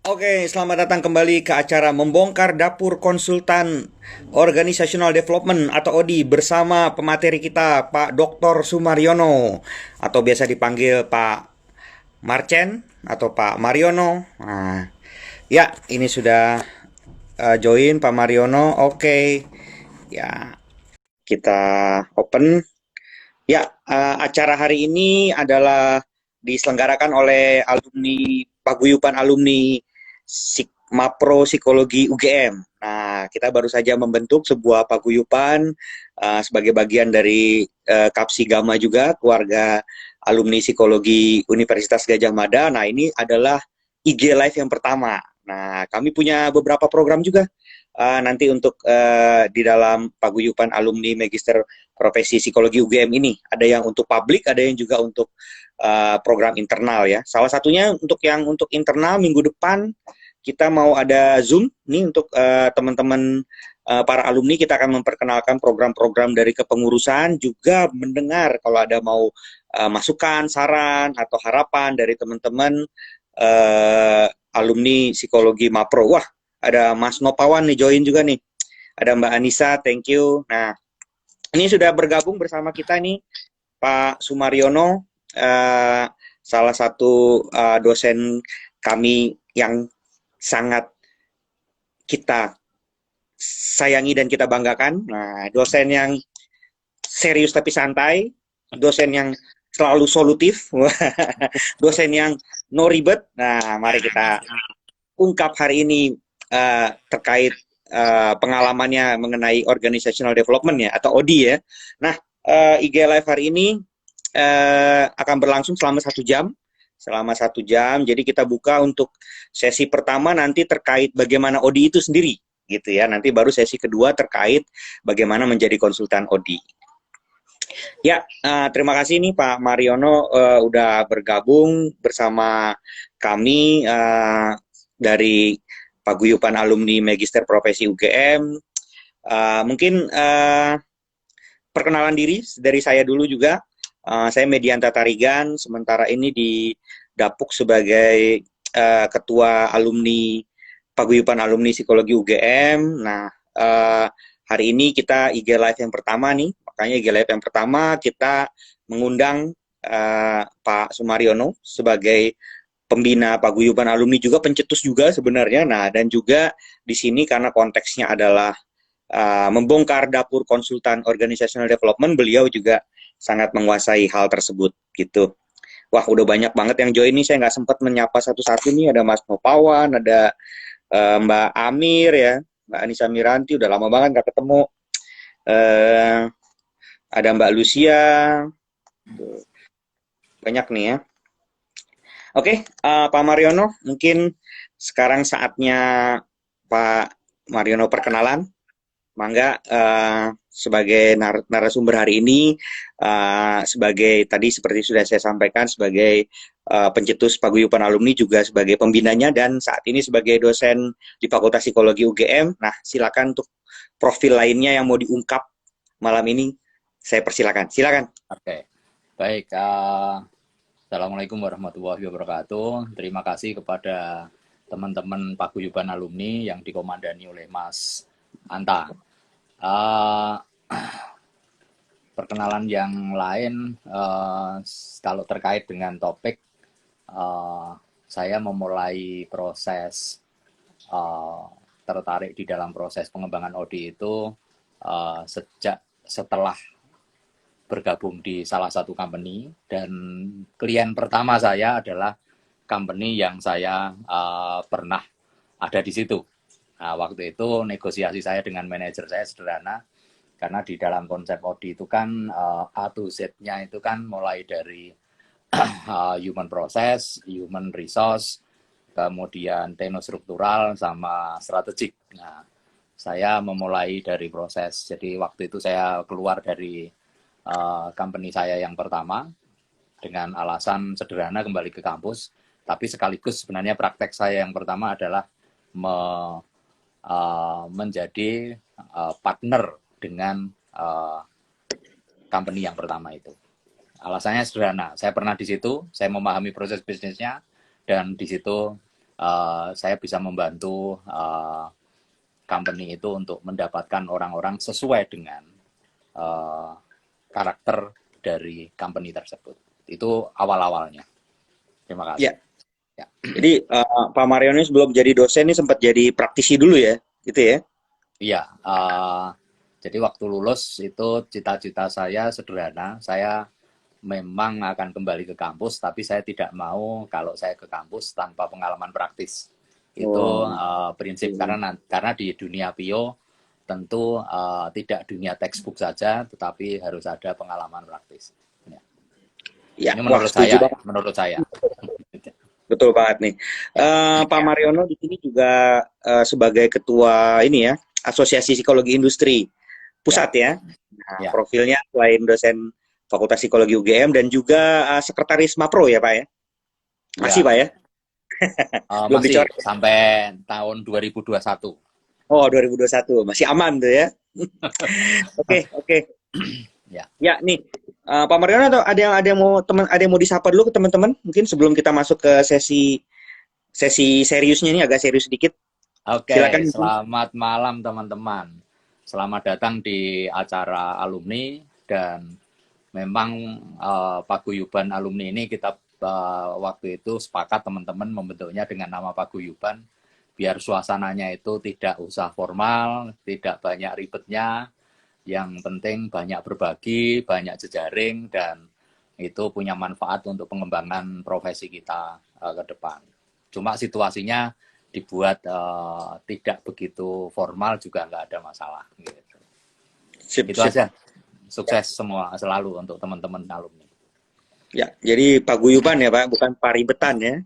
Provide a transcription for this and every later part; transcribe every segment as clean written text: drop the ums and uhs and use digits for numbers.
Oke, selamat datang kembali ke acara Membongkar Dapur Konsultan Organizational Development atau ODI bersama pemateri kita Pak Dr. Sumaryono atau biasa dipanggil Pak Marcen atau Pak Mariono. Nah, ya ini sudah join Pak Mariono. Oke, ya kita open. Ya, acara hari ini adalah diselenggarakan oleh alumni Paguyuban Alumni Mapro Psikologi UGM. Nah, kita baru saja membentuk sebuah paguyuban sebagai bagian dari Kapsi Gama juga, keluarga alumni psikologi Universitas Gajah Mada. Nah, ini adalah IG Live yang pertama. Nah, kami punya beberapa program juga nanti untuk di dalam paguyuban alumni Magister Profesi Psikologi UGM ini. Ada yang untuk publik, ada yang juga untuk program internal ya. Salah satunya untuk internal minggu depan kita mau ada Zoom nih untuk teman-teman para alumni. Kita akan memperkenalkan program-program dari kepengurusan, juga mendengar kalau ada mau masukan, saran atau harapan dari teman-teman alumni psikologi Mapro. Wah, ada Mas Nopawan nih join juga nih. Ada Mbak Anissa, thank you. Nah, ini sudah bergabung bersama kita nih Pak Sumaryono, salah satu dosen kami yang sangat kita sayangi dan kita banggakan. Nah, dosen yang serius tapi santai, dosen yang selalu solutif, dosen yang no ribet. Nah, mari kita ungkap hari ini terkait pengalamannya mengenai organizational development ya atau OD ya. Nah, IG Live hari ini akan berlangsung selama 1 jam. Selama 1 jam, jadi kita buka untuk sesi pertama nanti terkait bagaimana OD itu sendiri, gitu ya. Nanti baru sesi kedua terkait bagaimana menjadi konsultan OD. Ya, terima kasih nih Pak Mariono udah bergabung bersama kami dari Paguyuban Alumni Magister Profesi UGM. Mungkin perkenalan diri dari saya dulu juga. Saya Medianta Tarigan, sementara ini di Dapuk sebagai Ketua Alumni Paguyuban Alumni Psikologi UGM. Nah, hari ini kita IG Live yang pertama nih, makanya IG Live yang pertama kita mengundang Pak Sumaryono sebagai pembina Paguyuban Alumni, juga pencetus juga sebenarnya. Nah, dan juga di sini karena konteksnya adalah membongkar dapur konsultan organizational development, beliau juga sangat menguasai hal tersebut gitu. Wah, udah banyak banget yang join nih, saya nggak sempat menyapa satu-satu nih. Ada Mas Nopawan, ada Mbak Amir ya, Mbak Anissa Miranti, udah lama banget nggak ketemu. Uh, ada Mbak Lucia, banyak nih ya. Oke, Pak Mariono, mungkin sekarang saatnya Pak Mariono perkenalan. Mangga sebagai narasumber hari ini, sebagai tadi seperti sudah saya sampaikan sebagai pencetus Paguyuban Alumni, juga sebagai pembinanya dan saat ini sebagai dosen di Fakultas Psikologi UGM. Nah, silakan untuk profil lainnya yang mau diungkap malam ini, saya persilakan. Silakan. Oke, baik. Assalamualaikum warahmatullahi wabarakatuh. Terima kasih kepada teman-teman Paguyuban Alumni yang dikomandani oleh Mas Anta. Perkenalan yang lain, kalau terkait dengan topik, saya memulai proses tertarik di dalam proses pengembangan OD itu sejak setelah bergabung di salah satu company, dan klien pertama saya adalah company yang saya pernah ada di situ. Nah, waktu itu negosiasi saya dengan manajer saya sederhana, karena di dalam konsep OD itu kan A to Z-nya itu kan mulai dari human process, human resource, kemudian teknostruktural sama strategik. Nah, saya memulai dari proses. Jadi waktu itu saya keluar dari company saya yang pertama dengan alasan sederhana kembali ke kampus, tapi sekaligus sebenarnya praktek saya yang pertama adalah menjadi partner dengan company yang pertama itu. Alasannya sederhana, saya pernah di situ, saya memahami proses bisnisnya, dan di situ saya bisa membantu company itu untuk mendapatkan orang-orang sesuai dengan uh, karakter dari company tersebut. Itu awal-awalnya. Terima kasih. Ya, jadi Pak Mariono sebelum jadi dosen ini sempat jadi praktisi dulu ya, gitu ya? Iya, jadi waktu lulus itu cita-cita saya sederhana. Saya memang akan kembali ke kampus, tapi saya tidak mau kalau saya ke kampus tanpa pengalaman praktis. Itu Oh, prinsip oke. karena di dunia PIO tentu tidak dunia textbook saja, tetapi harus ada pengalaman praktis. Ya. Ya, Ini wah menurut setuju saya ya, banget. menurut saya. Betul banget nih. Ya, Pak Mariono di sini juga sebagai ketua ini ya, Asosiasi Psikologi Industri ya, Pusat ya. Nah, ya, profilnya selain dosen Fakultas Psikologi UGM dan juga Sekretaris Mapro ya Pak ya. Masih ya. Pak ya? Belum Masih dicoret. sampai tahun 2021. Oh, 2021. Masih aman tuh ya. Oke, oke. Ya. Ya, nih Pak Mariono ada yang mau disapa dulu ke teman-teman mungkin sebelum kita masuk ke sesi sesi seriusnya ini agak serius sedikit. Oke, Silakan. selamat malam teman-teman. Selamat datang di acara alumni dan memang paguyuban alumni ini kita waktu itu sepakat teman-teman membentuknya dengan nama paguyuban biar suasananya itu tidak usah formal, tidak banyak ribetnya, yang penting banyak berbagi, banyak jejaring dan itu punya manfaat untuk pengembangan profesi kita ke depan. Cuma situasinya dibuat tidak begitu formal juga nggak ada masalah. Gitu. Sip, Itu sip. aja. Sukses semua selalu untuk teman-teman alumni. Ya, jadi paguyuban ya Pak, bukan paribetan ya.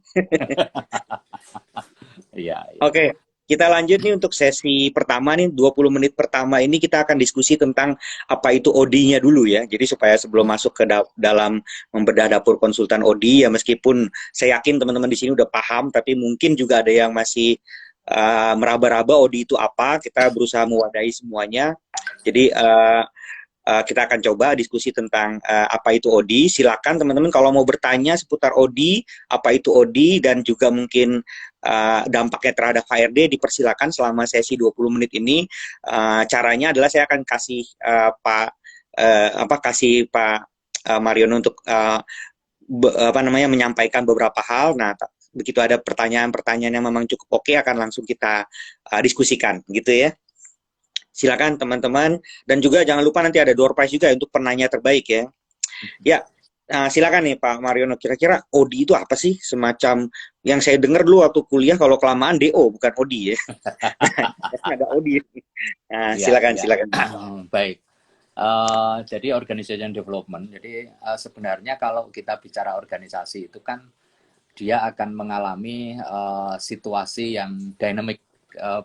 Iya, iya. Oke, kita lanjut nih untuk sesi pertama nih, 20 menit pertama ini kita akan diskusi tentang apa itu OD-nya dulu ya. Jadi supaya sebelum masuk ke dalam membedah dapur konsultan OD ya meskipun saya yakin teman-teman di sini udah paham, tapi mungkin juga ada yang masih meraba-raba OD itu apa. Kita berusaha mewadahi semuanya. Jadi kita akan coba diskusi tentang apa itu OD. Silakan teman-teman kalau mau bertanya seputar OD, apa itu OD dan juga mungkin dampaknya terhadap HRD dipersilakan selama sesi 20 menit ini. Caranya adalah saya akan kasih kasih Pak Mariono untuk menyampaikan beberapa hal. Nah, begitu ada pertanyaan-pertanyaan yang memang cukup oke akan langsung kita diskusikan gitu ya. Silakan teman-teman dan juga jangan lupa nanti ada door prize juga untuk penanya terbaik ya. Ya, silakan nih Pak Mariono. Kira-kira OD itu apa sih? Semacam yang saya dengar dulu waktu kuliah kalau kelamaan DO bukan OD ya. Ada OD. Nah, Iya, silakan iya. silakan. Baik. Jadi organization development. Jadi sebenarnya kalau kita bicara organisasi itu kan dia akan mengalami situasi yang dynamic,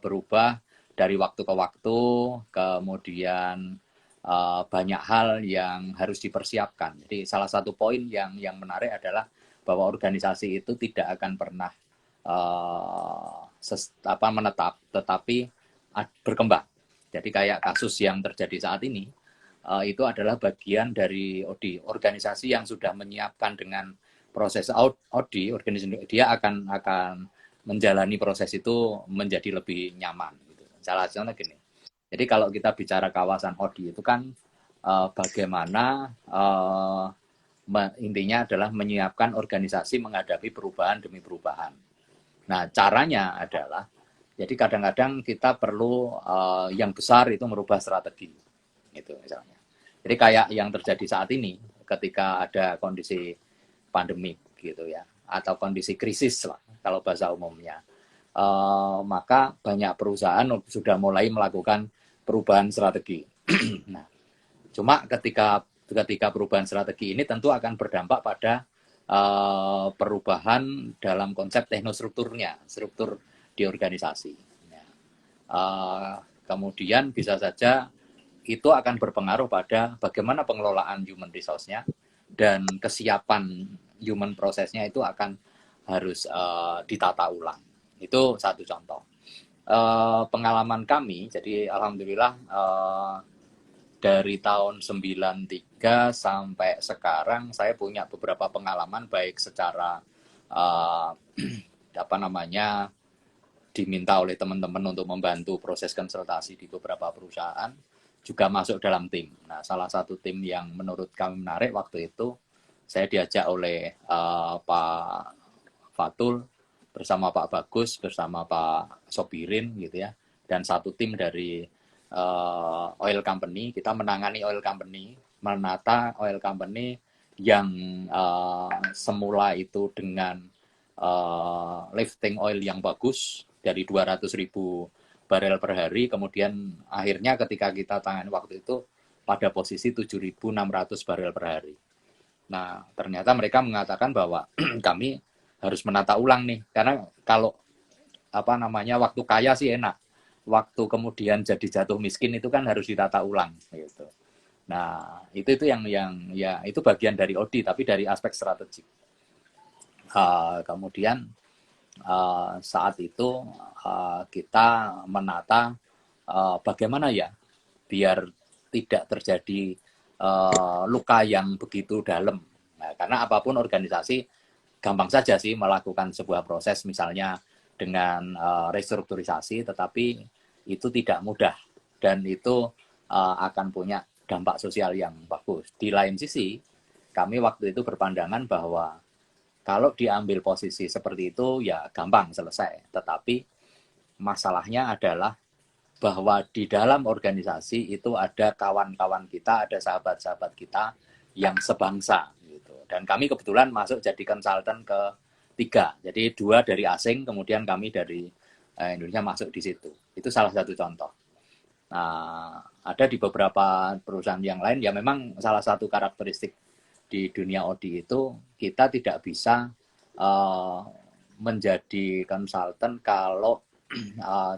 berubah dari waktu ke waktu, kemudian banyak hal yang harus dipersiapkan. Jadi salah satu poin yang menarik adalah bahwa organisasi itu tidak akan pernah menetap, tetapi berkembang. Jadi kayak kasus yang terjadi saat ini, itu adalah bagian dari OD, organisasi yang sudah menyiapkan dengan proses OD, organisasi dia akan menjalani proses itu menjadi lebih nyaman. Gitu. Salah satunya gini. Jadi kalau kita bicara kawasan OD itu kan bagaimana intinya adalah menyiapkan organisasi menghadapi perubahan demi perubahan. Nah, caranya adalah jadi kadang-kadang kita perlu yang besar itu merubah strategi. Itu misalnya. Jadi kayak yang terjadi saat ini ketika ada kondisi pandemik gitu ya atau kondisi krisis lah kalau bahasa umumnya. Maka banyak perusahaan sudah mulai melakukan perubahan strategi. Nah, cuma ketika perubahan strategi ini tentu akan berdampak pada perubahan dalam konsep teknostrukturnya, struktur di organisasi. Ya. Kemudian bisa saja itu akan berpengaruh pada bagaimana pengelolaan human resource-nya dan kesiapan human prosesnya itu akan harus ditata ulang. Itu satu contoh. Pengalaman kami, jadi alhamdulillah dari tahun 93 sampai sekarang saya punya beberapa pengalaman baik secara diminta oleh teman-teman untuk membantu proses konsultasi di beberapa perusahaan, juga masuk dalam tim. Nah, salah satu tim yang menurut kami menarik waktu itu, saya diajak oleh Pak Fatul, bersama Pak Bagus, bersama Pak Sobirin gitu ya, dan satu tim dari oil company. Kita menangani oil company, menata oil company yang semula itu dengan lifting oil yang bagus dari 200.000 barel per hari, kemudian akhirnya ketika kita tangani waktu itu pada posisi 7.600 barel per hari. Nah, ternyata mereka mengatakan bahwa kami harus menata ulang nih, karena kalau waktu kaya sih enak, waktu kemudian jadi jatuh miskin itu kan harus ditata ulang gitu. Nah, itu yang ya itu bagian dari OD, tapi dari aspek strategik. Kemudian saat itu kita menata bagaimana ya biar tidak terjadi luka yang begitu dalam. Nah, karena apapun organisasi gampang saja sih melakukan sebuah proses misalnya dengan restrukturisasi, tetapi itu tidak mudah dan itu akan punya dampak sosial yang bagus. Di lain sisi, kami waktu itu berpandangan bahwa kalau diambil posisi seperti itu ya gampang selesai, tetapi masalahnya adalah bahwa di dalam organisasi itu ada kawan-kawan kita, ada sahabat-sahabat kita yang sebangsa gitu. Dan kami kebetulan masuk jadi konsultan ketiga. Jadi 2 dari asing, kemudian kami dari Indonesia masuk di situ. Itu salah satu contoh. Nah, ada di beberapa perusahaan yang lain ya memang salah satu karakteristik di dunia OD itu kita tidak bisa menjadi konsultan kalau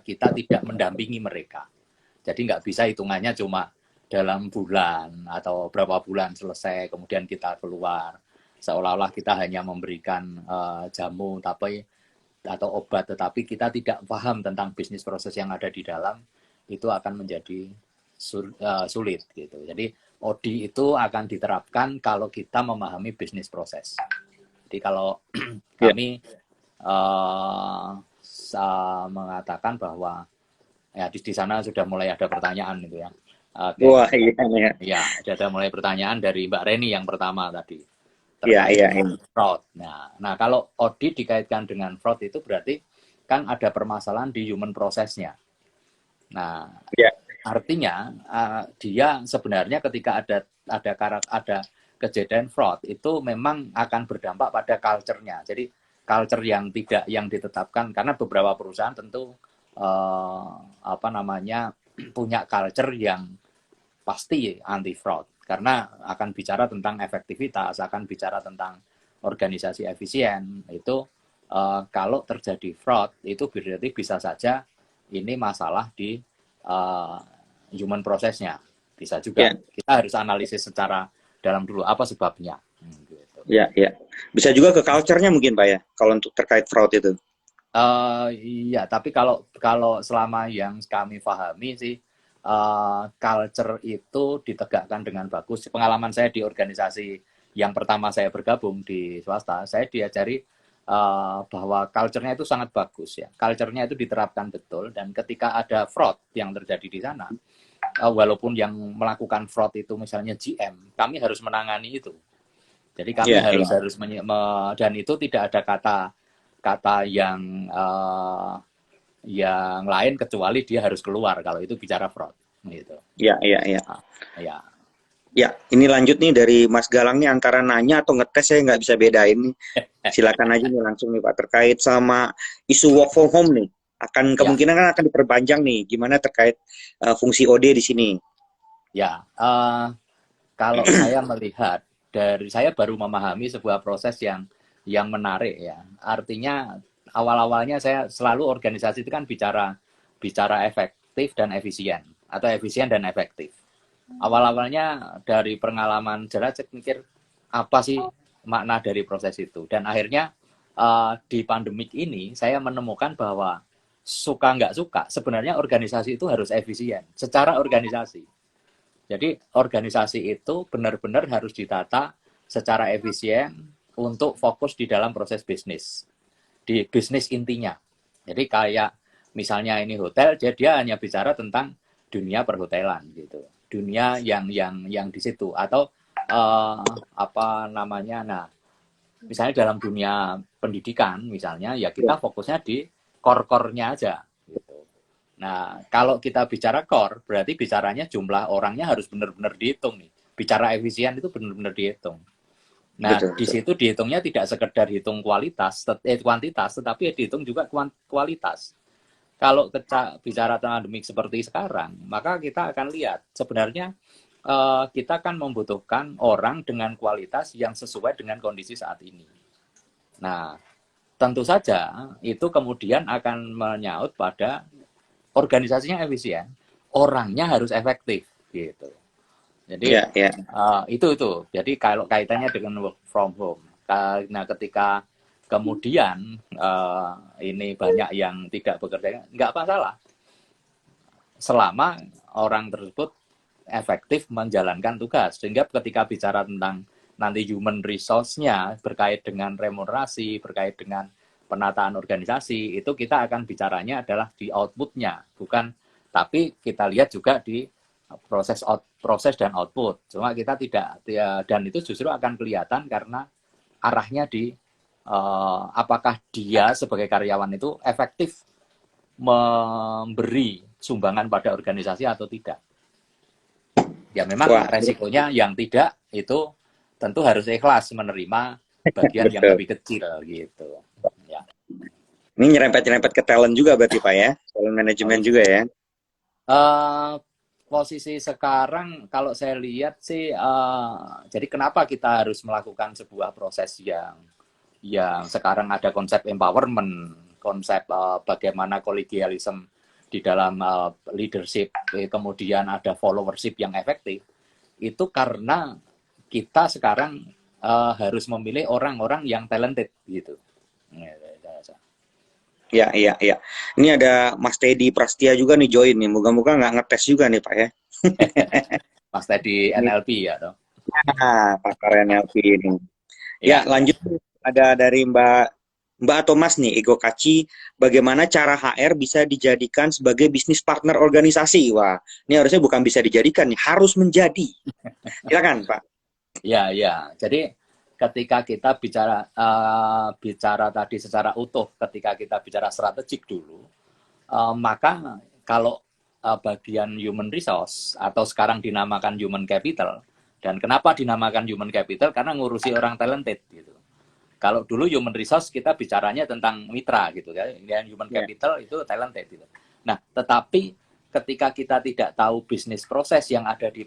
kita tidak mendampingi mereka. Jadi nggak bisa hitungannya cuma dalam bulan atau berapa bulan selesai, kemudian kita keluar. Seolah-olah kita hanya memberikan jamu atau obat, tetapi kita tidak paham tentang bisnis proses yang ada di dalam, itu akan menjadi sulit gitu. Jadi OD itu akan diterapkan kalau kita memahami bisnis proses. Jadi kalau kami mengatakan bahwa ya di sana sudah mulai ada pertanyaan gitu ya. Okay. Wah, iya. Ya, ada mulai pertanyaan dari Mbak Reni yang pertama tadi terkait dengan fraud. Nah, kalau audit dikaitkan dengan fraud itu berarti kan ada permasalahan di human prosesnya. Nah, artinya dia sebenarnya ketika ada kejadian fraud itu memang akan berdampak pada culture-nya. Jadi culture yang ditetapkan, karena beberapa perusahaan tentu punya culture yang pasti anti fraud, karena akan bicara tentang efektivitas, akan bicara tentang organisasi efisien. Itu kalau terjadi fraud itu berarti bisa saja ini masalah di human prosesnya. Bisa juga kita harus analisis secara dalam dulu apa sebabnya. Gitu. Ya. Bisa juga ke culture-nya mungkin Pak ya, kalau untuk terkait fraud itu. Iya, tapi kalau selama yang kami pahami sih, culture itu ditegakkan dengan bagus. Pengalaman saya di organisasi yang pertama saya bergabung di swasta, saya diajari bahwa culture-nya itu sangat bagus ya. Culture-nya itu diterapkan betul, dan ketika ada fraud yang terjadi di sana, walaupun yang melakukan fraud itu misalnya GM, kami harus menangani itu. Jadi kami harus dan itu tidak ada kata yang lain kecuali dia harus keluar kalau itu bicara fraud gitu. Ya. Ya, ini lanjut nih dari Mas Galang nih, antara nanya atau ngetes saya nggak bisa bedain nih. Silakan aja nih langsung nih Pak, terkait sama isu work from home nih. Kemungkinan kan akan diperpanjang nih. Gimana terkait fungsi OD di sini? Ya, kalau saya melihat saya baru memahami sebuah proses yang menarik ya. Artinya awal-awalnya saya selalu organisasi itu kan bicara efektif dan efisien, atau efisien dan efektif. Awal-awalnya dari pengalaman jelas saya mikir apa sih makna dari proses itu, dan akhirnya di pandemik ini saya menemukan bahwa suka nggak suka sebenarnya organisasi itu harus efisien secara organisasi. Jadi organisasi itu benar-benar harus ditata secara efisien untuk fokus di dalam proses bisnis. di bisnis intinya. Jadi kayak misalnya ini hotel, dia hanya bicara tentang dunia perhotelan gitu, dunia yang di situ, atau apa namanya, nah misalnya dalam dunia pendidikan misalnya, ya kita fokusnya di core-core-nya aja gitu. Nah kalau kita bicara core, berarti bicaranya jumlah orangnya harus benar-benar dihitung nih. Bicara efisien itu benar-benar dihitung. Nah, Betul, di betul. situ dihitungnya tidak sekedar hitung kuantitas, tetapi dihitung juga kualitas. Kalau bicara pandemik seperti sekarang, maka kita akan lihat sebenarnya kita akan membutuhkan orang dengan kualitas yang sesuai dengan kondisi saat ini. Nah, tentu saja itu kemudian akan menyaut pada organisasinya efisien, orangnya harus efektif gitu. Jadi Ya, ya. itu. Jadi kalau kaitannya dengan work from home, karena ketika kemudian ini banyak yang tidak bekerja, nggak masalah, selama orang tersebut efektif menjalankan tugas. Sehingga ketika bicara tentang nanti human resource-nya berkait dengan remunerasi, berkait dengan penataan organisasi, itu kita akan bicaranya adalah di output-nya, bukan, tapi kita lihat juga di proses dan output. Cuma kita tidak, dan itu justru akan kelihatan karena arahnya di apakah dia sebagai karyawan itu efektif memberi sumbangan pada organisasi atau tidak. Ya memang Wah, resikonya yang tidak itu tentu harus ikhlas menerima bagian yang betul. lebih kecil gitu. Ya. Ini nyerempet-nyerempet ke talent juga berarti Pak ya? Talent Oh, manajemen iya. juga ya? Posisi sekarang kalau saya lihat sih, jadi kenapa kita harus melakukan sebuah proses yang sekarang ada konsep empowerment, konsep bagaimana kolegialisme di dalam leadership, kemudian ada followership yang efektif, itu karena kita sekarang harus memilih orang-orang yang talented gitu. Iya, iya, iya. Ini ada Mas Teddy Prastia juga nih join nih. Moga-moga nggak ngetes juga nih Pak ya. Mas tadi Ini NLP ya, toh? pakar NLP ini. Ya, Iya, iya. lanjut ada dari Mbak atau Mas nih, Ego Kaci, bagaimana cara HR bisa dijadikan sebagai bisnis partner organisasi? Wah, ini harusnya bukan bisa dijadikan nih, harus menjadi. Silakan, Pak. Ya, ya. Jadi ketika kita bicara tadi secara utuh, ketika kita bicara strategik dulu, maka kalau bagian human resource atau sekarang dinamakan human capital, dan kenapa dinamakan human capital? Karena ngurusi orang talented gitu. Kalau dulu human resource kita bicaranya tentang mitra gitu ya, dan human Ya, capital itu talented gitu. Nah, tetapi ketika kita tidak tahu bisnis proses yang ada di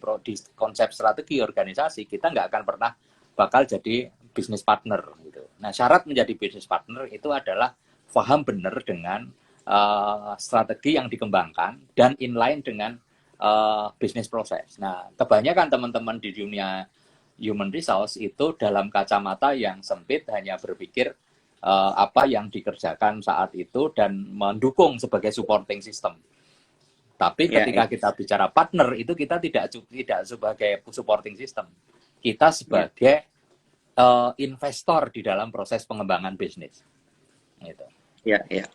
konsep strategi organisasi, kita nggak akan pernah bakal jadi bisnis partner gitu. Nah, syarat menjadi bisnis partner itu adalah paham benar dengan strategi yang dikembangkan dan inline dengan bisnis proses. Nah, kebanyakan teman-teman di dunia human resource itu dalam kacamata yang sempit hanya berpikir apa yang dikerjakan saat itu dan mendukung sebagai supporting system. Tapi ya, ketika ya, kita bicara partner itu kita tidak sebagai supporting system. Kita ya, sebagai investor di dalam proses pengembangan bisnis. Gitu. ya, ya.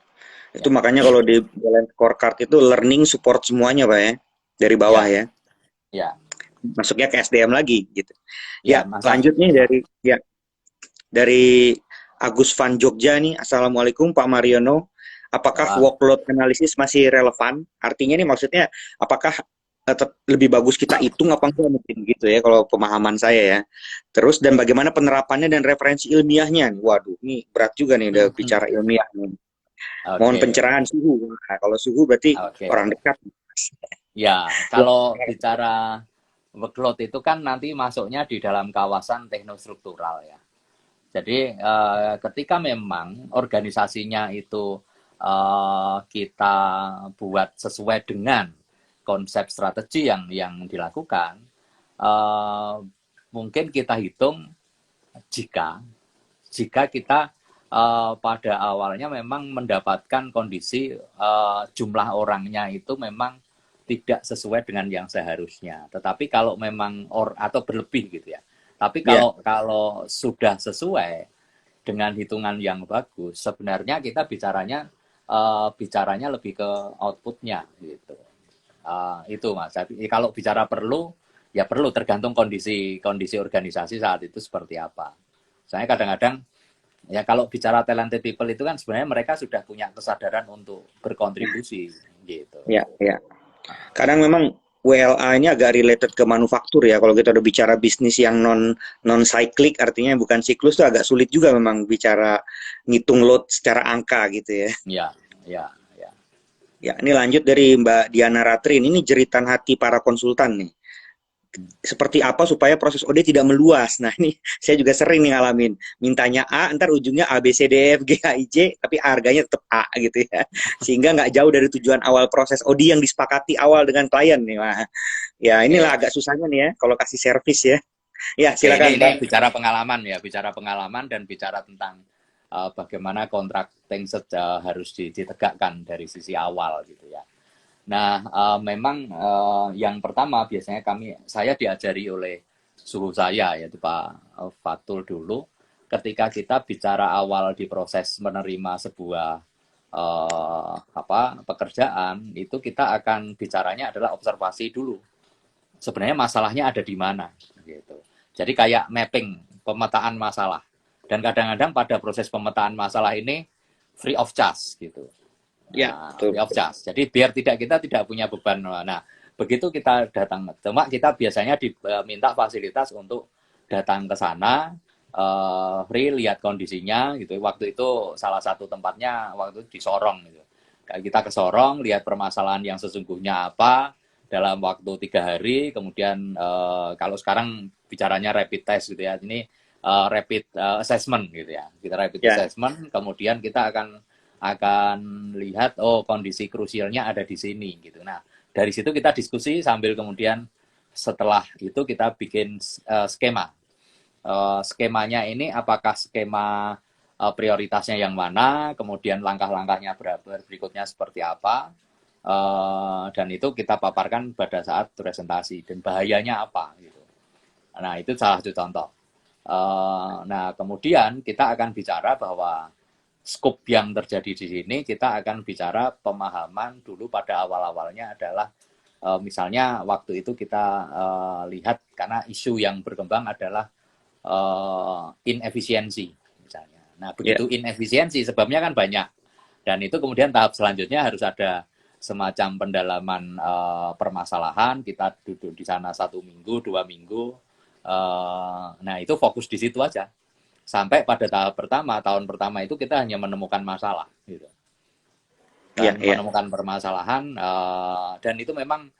Itu Ya, makanya kalau di Balance Scorecard itu learning support semuanya, Pak ya. Dari bawah ya, ya. ya, Masuknya ke SDM lagi gitu. ya, Ya, masa. lanjutnya dari Agus Van Jogja nih. Assalamualaikum Pak Mariono. Apakah Wah, workload analysis masih relevan? Artinya nih maksudnya apakah lebih bagus kita hitung apa enggak mungkin gitu ya kalau pemahaman saya ya. Terus dan bagaimana penerapannya dan referensi ilmiahnya? Waduh, ini berat juga nih udah bicara ilmiah nih. Mohon oke, pencerahan suhu. Nah, kalau suhu berarti oke. orang dekat. Ya, kalau bicara workload itu kan nanti masuknya di dalam kawasan teknostruktural ya. Jadi ketika memang organisasinya itu kita buat sesuai dengan konsep strategi yang dilakukan, eh, mungkin kita hitung jika jika kita pada awalnya memang mendapatkan kondisi jumlah orangnya itu memang tidak sesuai dengan yang seharusnya. Tetapi kalau memang atau berlebih gitu ya. Tapi Ya, kalau sudah sesuai dengan hitungan yang bagus, sebenarnya kita bicaranya lebih ke outputnya gitu. Itu Mas. Jadi kalau bicara perlu, ya perlu tergantung kondisi organisasi saat itu seperti apa. Soalnya kadang-kadang ya kalau bicara talented people itu kan sebenarnya mereka sudah punya kesadaran untuk berkontribusi gitu. Ya, ya. Kadang memang WLA ini agak related ke manufaktur ya. Kalau kita udah bicara bisnis yang non cyclic, artinya bukan siklus, tuh agak sulit juga memang bicara ngitung load secara angka gitu ya. Ya, ya, ya. Ya, ini lanjut dari Mbak Diana Ratrin. Ini jeritan hati para konsultan nih. Seperti apa supaya proses OD tidak meluas. Nah, ini saya juga sering nih ngalamin. Mintanya A, ntar ujungnya A, B, C, D, E, F, G, H, I, J, tapi harganya tetap A gitu ya. Sehingga nggak jauh dari tujuan awal proses OD yang disepakati awal dengan klien nih. Wah, ya inilah agak susahnya nih ya kalau kasih servis ya. Ya, silakan ini Pak. bicara pengalaman ya, bicara pengalaman dan bicara tentang bagaimana contracting harus ditegakkan dari sisi awal gitu ya. Nah, memang yang pertama biasanya saya diajari oleh suhu saya, yaitu Pak Fatul dulu, ketika kita bicara awal di proses menerima sebuah pekerjaan, itu kita akan bicaranya adalah observasi dulu. Sebenarnya masalahnya ada di mana, gitu. Jadi kayak mapping, pemetaan masalah. Dan kadang-kadang pada proses pemetaan masalah ini free of charge, gitu. Ya, betul. Free of charge. Jadi biar kita tidak punya beban. Nah, begitu kita datang, cuma kita biasanya diminta fasilitas untuk datang ke sana, free, lihat kondisinya gitu. Waktu itu salah satu tempatnya waktu itu di Sorong gitu. Kita ke Sorong, lihat permasalahan yang sesungguhnya apa dalam waktu 3 hari. Kemudian kalau sekarang bicaranya rapid test gitu ya. Ini rapid assessment gitu ya. Kita rapid assessment, kemudian kita akan lihat kondisi krusialnya ada di sini gitu. Nah, dari situ kita diskusi sambil kemudian setelah itu kita bikin skema. Skemanya ini apakah skema prioritasnya yang mana, kemudian langkah-langkahnya berikutnya seperti apa, dan itu kita paparkan pada saat presentasi dan bahayanya apa gitu. Nah, itu salah satu contoh. Nah, kemudian kita akan bicara bahwa skop yang terjadi di sini, kita akan bicara pemahaman dulu pada awal-awalnya adalah misalnya waktu itu kita lihat karena isu yang berkembang adalah inefisiensi misalnya. Nah, begitu inefisiensi sebabnya kan banyak. Dan itu kemudian tahap selanjutnya harus ada semacam pendalaman permasalahan, kita duduk di sana 1 minggu, 2 minggu. Nah, itu fokus di situ aja. Sampai pada tahun pertama itu kita hanya menemukan masalah gitu. Dan menemukan permasalahan dan itu memang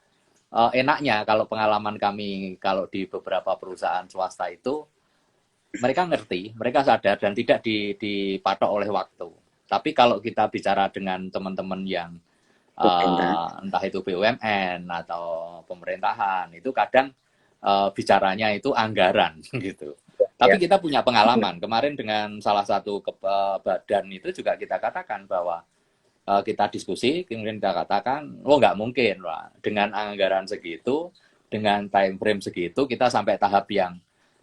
enaknya kalau pengalaman kami kalau di beberapa perusahaan swasta itu mereka ngerti, mereka sadar dan tidak dipatok oleh waktu. Tapi kalau kita bicara dengan teman-teman yang entah itu BUMN atau pemerintahan, itu kadang bicaranya itu anggaran gitu. Tapi kita punya pengalaman. Kemarin dengan salah satu badan itu juga kita katakan bahwa kita diskusi, kemudian kita katakan, nggak mungkin lah. Dengan anggaran segitu, dengan time frame segitu, kita sampai tahap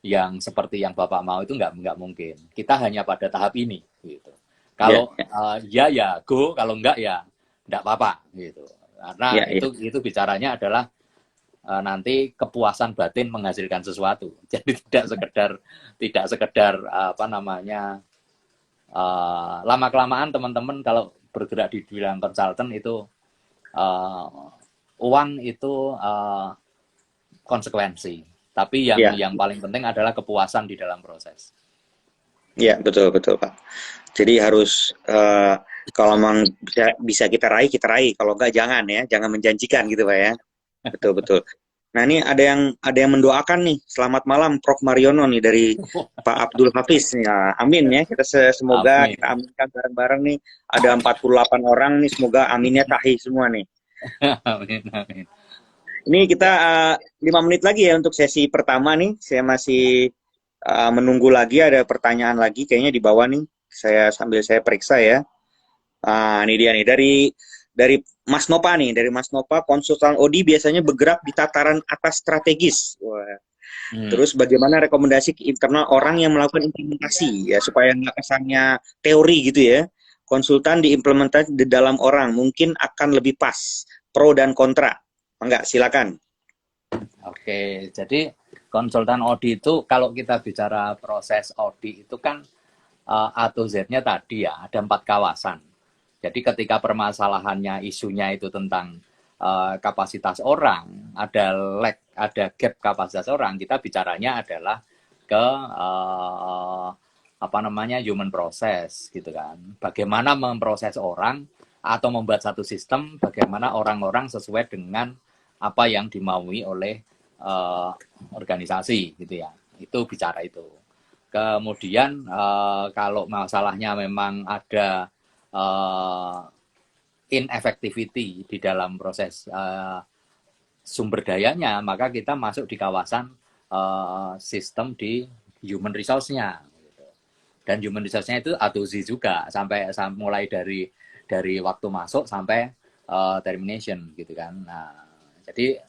yang seperti yang Bapak mau itu nggak mungkin. Kita hanya pada tahap ini. Gitu. Kalau ya go, kalau enggak ya nggak apa-apa. Gitu. Karena itu bicaranya adalah nanti kepuasan batin menghasilkan sesuatu. Jadi tidak sekedar lama-kelamaan teman-teman kalau bergerak di bidang konsultan itu uang itu konsekuensi. Tapi yang paling penting adalah kepuasan di dalam proses. Ya, betul Pak. Jadi harus kalau memang bisa kita raih. Kalau enggak jangan menjanjikan gitu Pak ya. Betul. Nah, ini ada yang mendoakan nih. Selamat malam Prof Mariono nih dari Pak Abdul Hafiz. Ya, amin ya. Kita semoga kita aminkan bareng-bareng nih. Ada 48 orang nih, semoga aminnya tahih semua nih. Amin. Ini kita 5 menit lagi ya untuk sesi pertama nih. Saya masih menunggu lagi, ada pertanyaan lagi kayaknya di bawah nih. Saya periksa ya. Ini dia nih dari Mas Nopa nih, konsultan OD biasanya bergerak di tataran atas strategis. Wah. Hmm. Terus bagaimana rekomendasi ke internal orang yang melakukan implementasi ya supaya nggak kesannya teori gitu ya. Konsultan diimplementasi di dalam orang mungkin akan lebih pas. Pro dan kontra. Enggak, silakan. Oke, jadi konsultan audit itu kalau kita bicara proses audit itu kan A to Z-nya tadi ya ada 4 kawasan. Jadi ketika permasalahannya isunya itu tentang kapasitas orang, ada lag, ada gap kapasitas orang, kita bicaranya adalah ke apa namanya human process gitu kan. Bagaimana memproses orang atau membuat satu sistem, bagaimana orang-orang sesuai dengan apa yang dimaui oleh organisasi gitu ya. Itu bicara itu. Kemudian kalau masalahnya memang ada ineffectivity di dalam proses sumber dayanya, maka kita masuk di kawasan sistem di human resource-nya. Dan human resource-nya itu A to Z juga, sampai mulai dari waktu masuk sampai termination gitu kan. Nah, jadi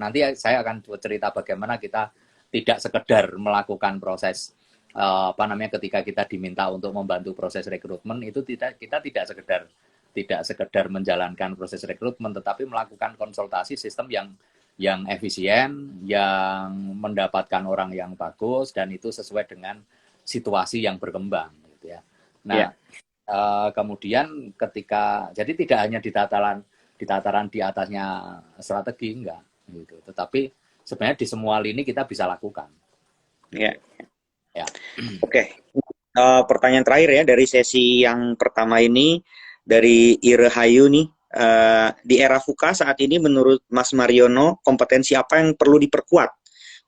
nanti saya akan cerita bagaimana kita tidak sekedar melakukan proses apa namanya ketika kita diminta untuk membantu proses rekrutmen itu kita tidak sekedar menjalankan proses rekrutmen tetapi melakukan konsultasi sistem yang efisien, yang mendapatkan orang yang bagus dan itu sesuai dengan situasi yang berkembang gitu ya. Nah, kemudian ketika jadi tidak hanya di tataran di atasnya strategi enggak gitu, tetapi sebenarnya di semua lini kita bisa lakukan. Ya. Ya. Oke. Pertanyaan terakhir ya dari sesi yang pertama ini dari Ire Hayu nih. Di era VUCA saat ini menurut Mas Mariono kompetensi apa yang perlu diperkuat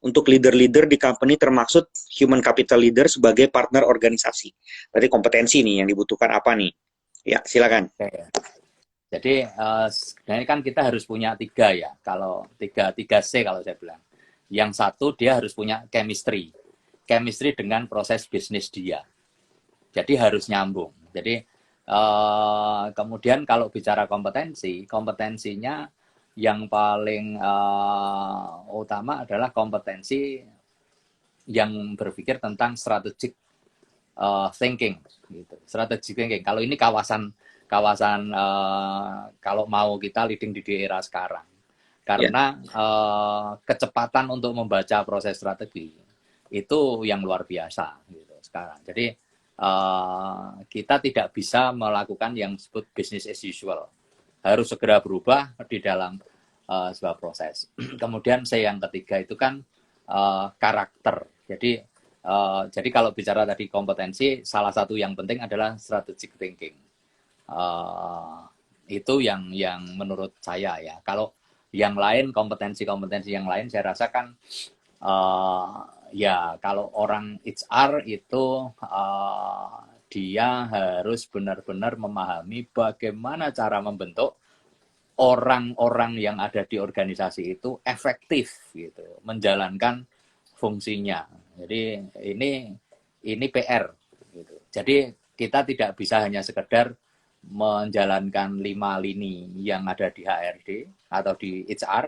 untuk leader-leader di company termasuk human capital leader sebagai partner organisasi. Berarti kompetensi nih yang dibutuhkan apa nih? Ya, silakan. Oke. Jadi sebenarnya kan kita harus punya 3 ya. Kalau 3C kalau saya bilang. Yang satu dia harus punya chemistry. Chemistry dengan proses bisnis dia. Jadi harus nyambung. Jadi kemudian kalau bicara kompetensinya yang paling utama adalah kompetensi yang berpikir tentang strategic thinking gitu. Strategic thinking. Kalau ini kawasan kalau mau kita leading di era sekarang. Karena kecepatan untuk membaca proses strategi itu yang luar biasa gitu sekarang. Jadi kita tidak bisa melakukan yang disebut business as usual. Harus segera berubah di dalam sebuah proses. Kemudian yang ketiga itu kan karakter. Jadi kalau bicara tadi kompetensi, salah satu yang penting adalah strategic thinking. Itu yang menurut saya ya. Kalau yang lain kompetensi yang lain saya rasakan ya kalau orang HR itu dia harus benar-benar memahami bagaimana cara membentuk orang-orang yang ada di organisasi itu efektif gitu menjalankan fungsinya. Jadi ini PR gitu. Jadi kita tidak bisa hanya sekedar menjalankan 5 lini yang ada di HRD atau di HR,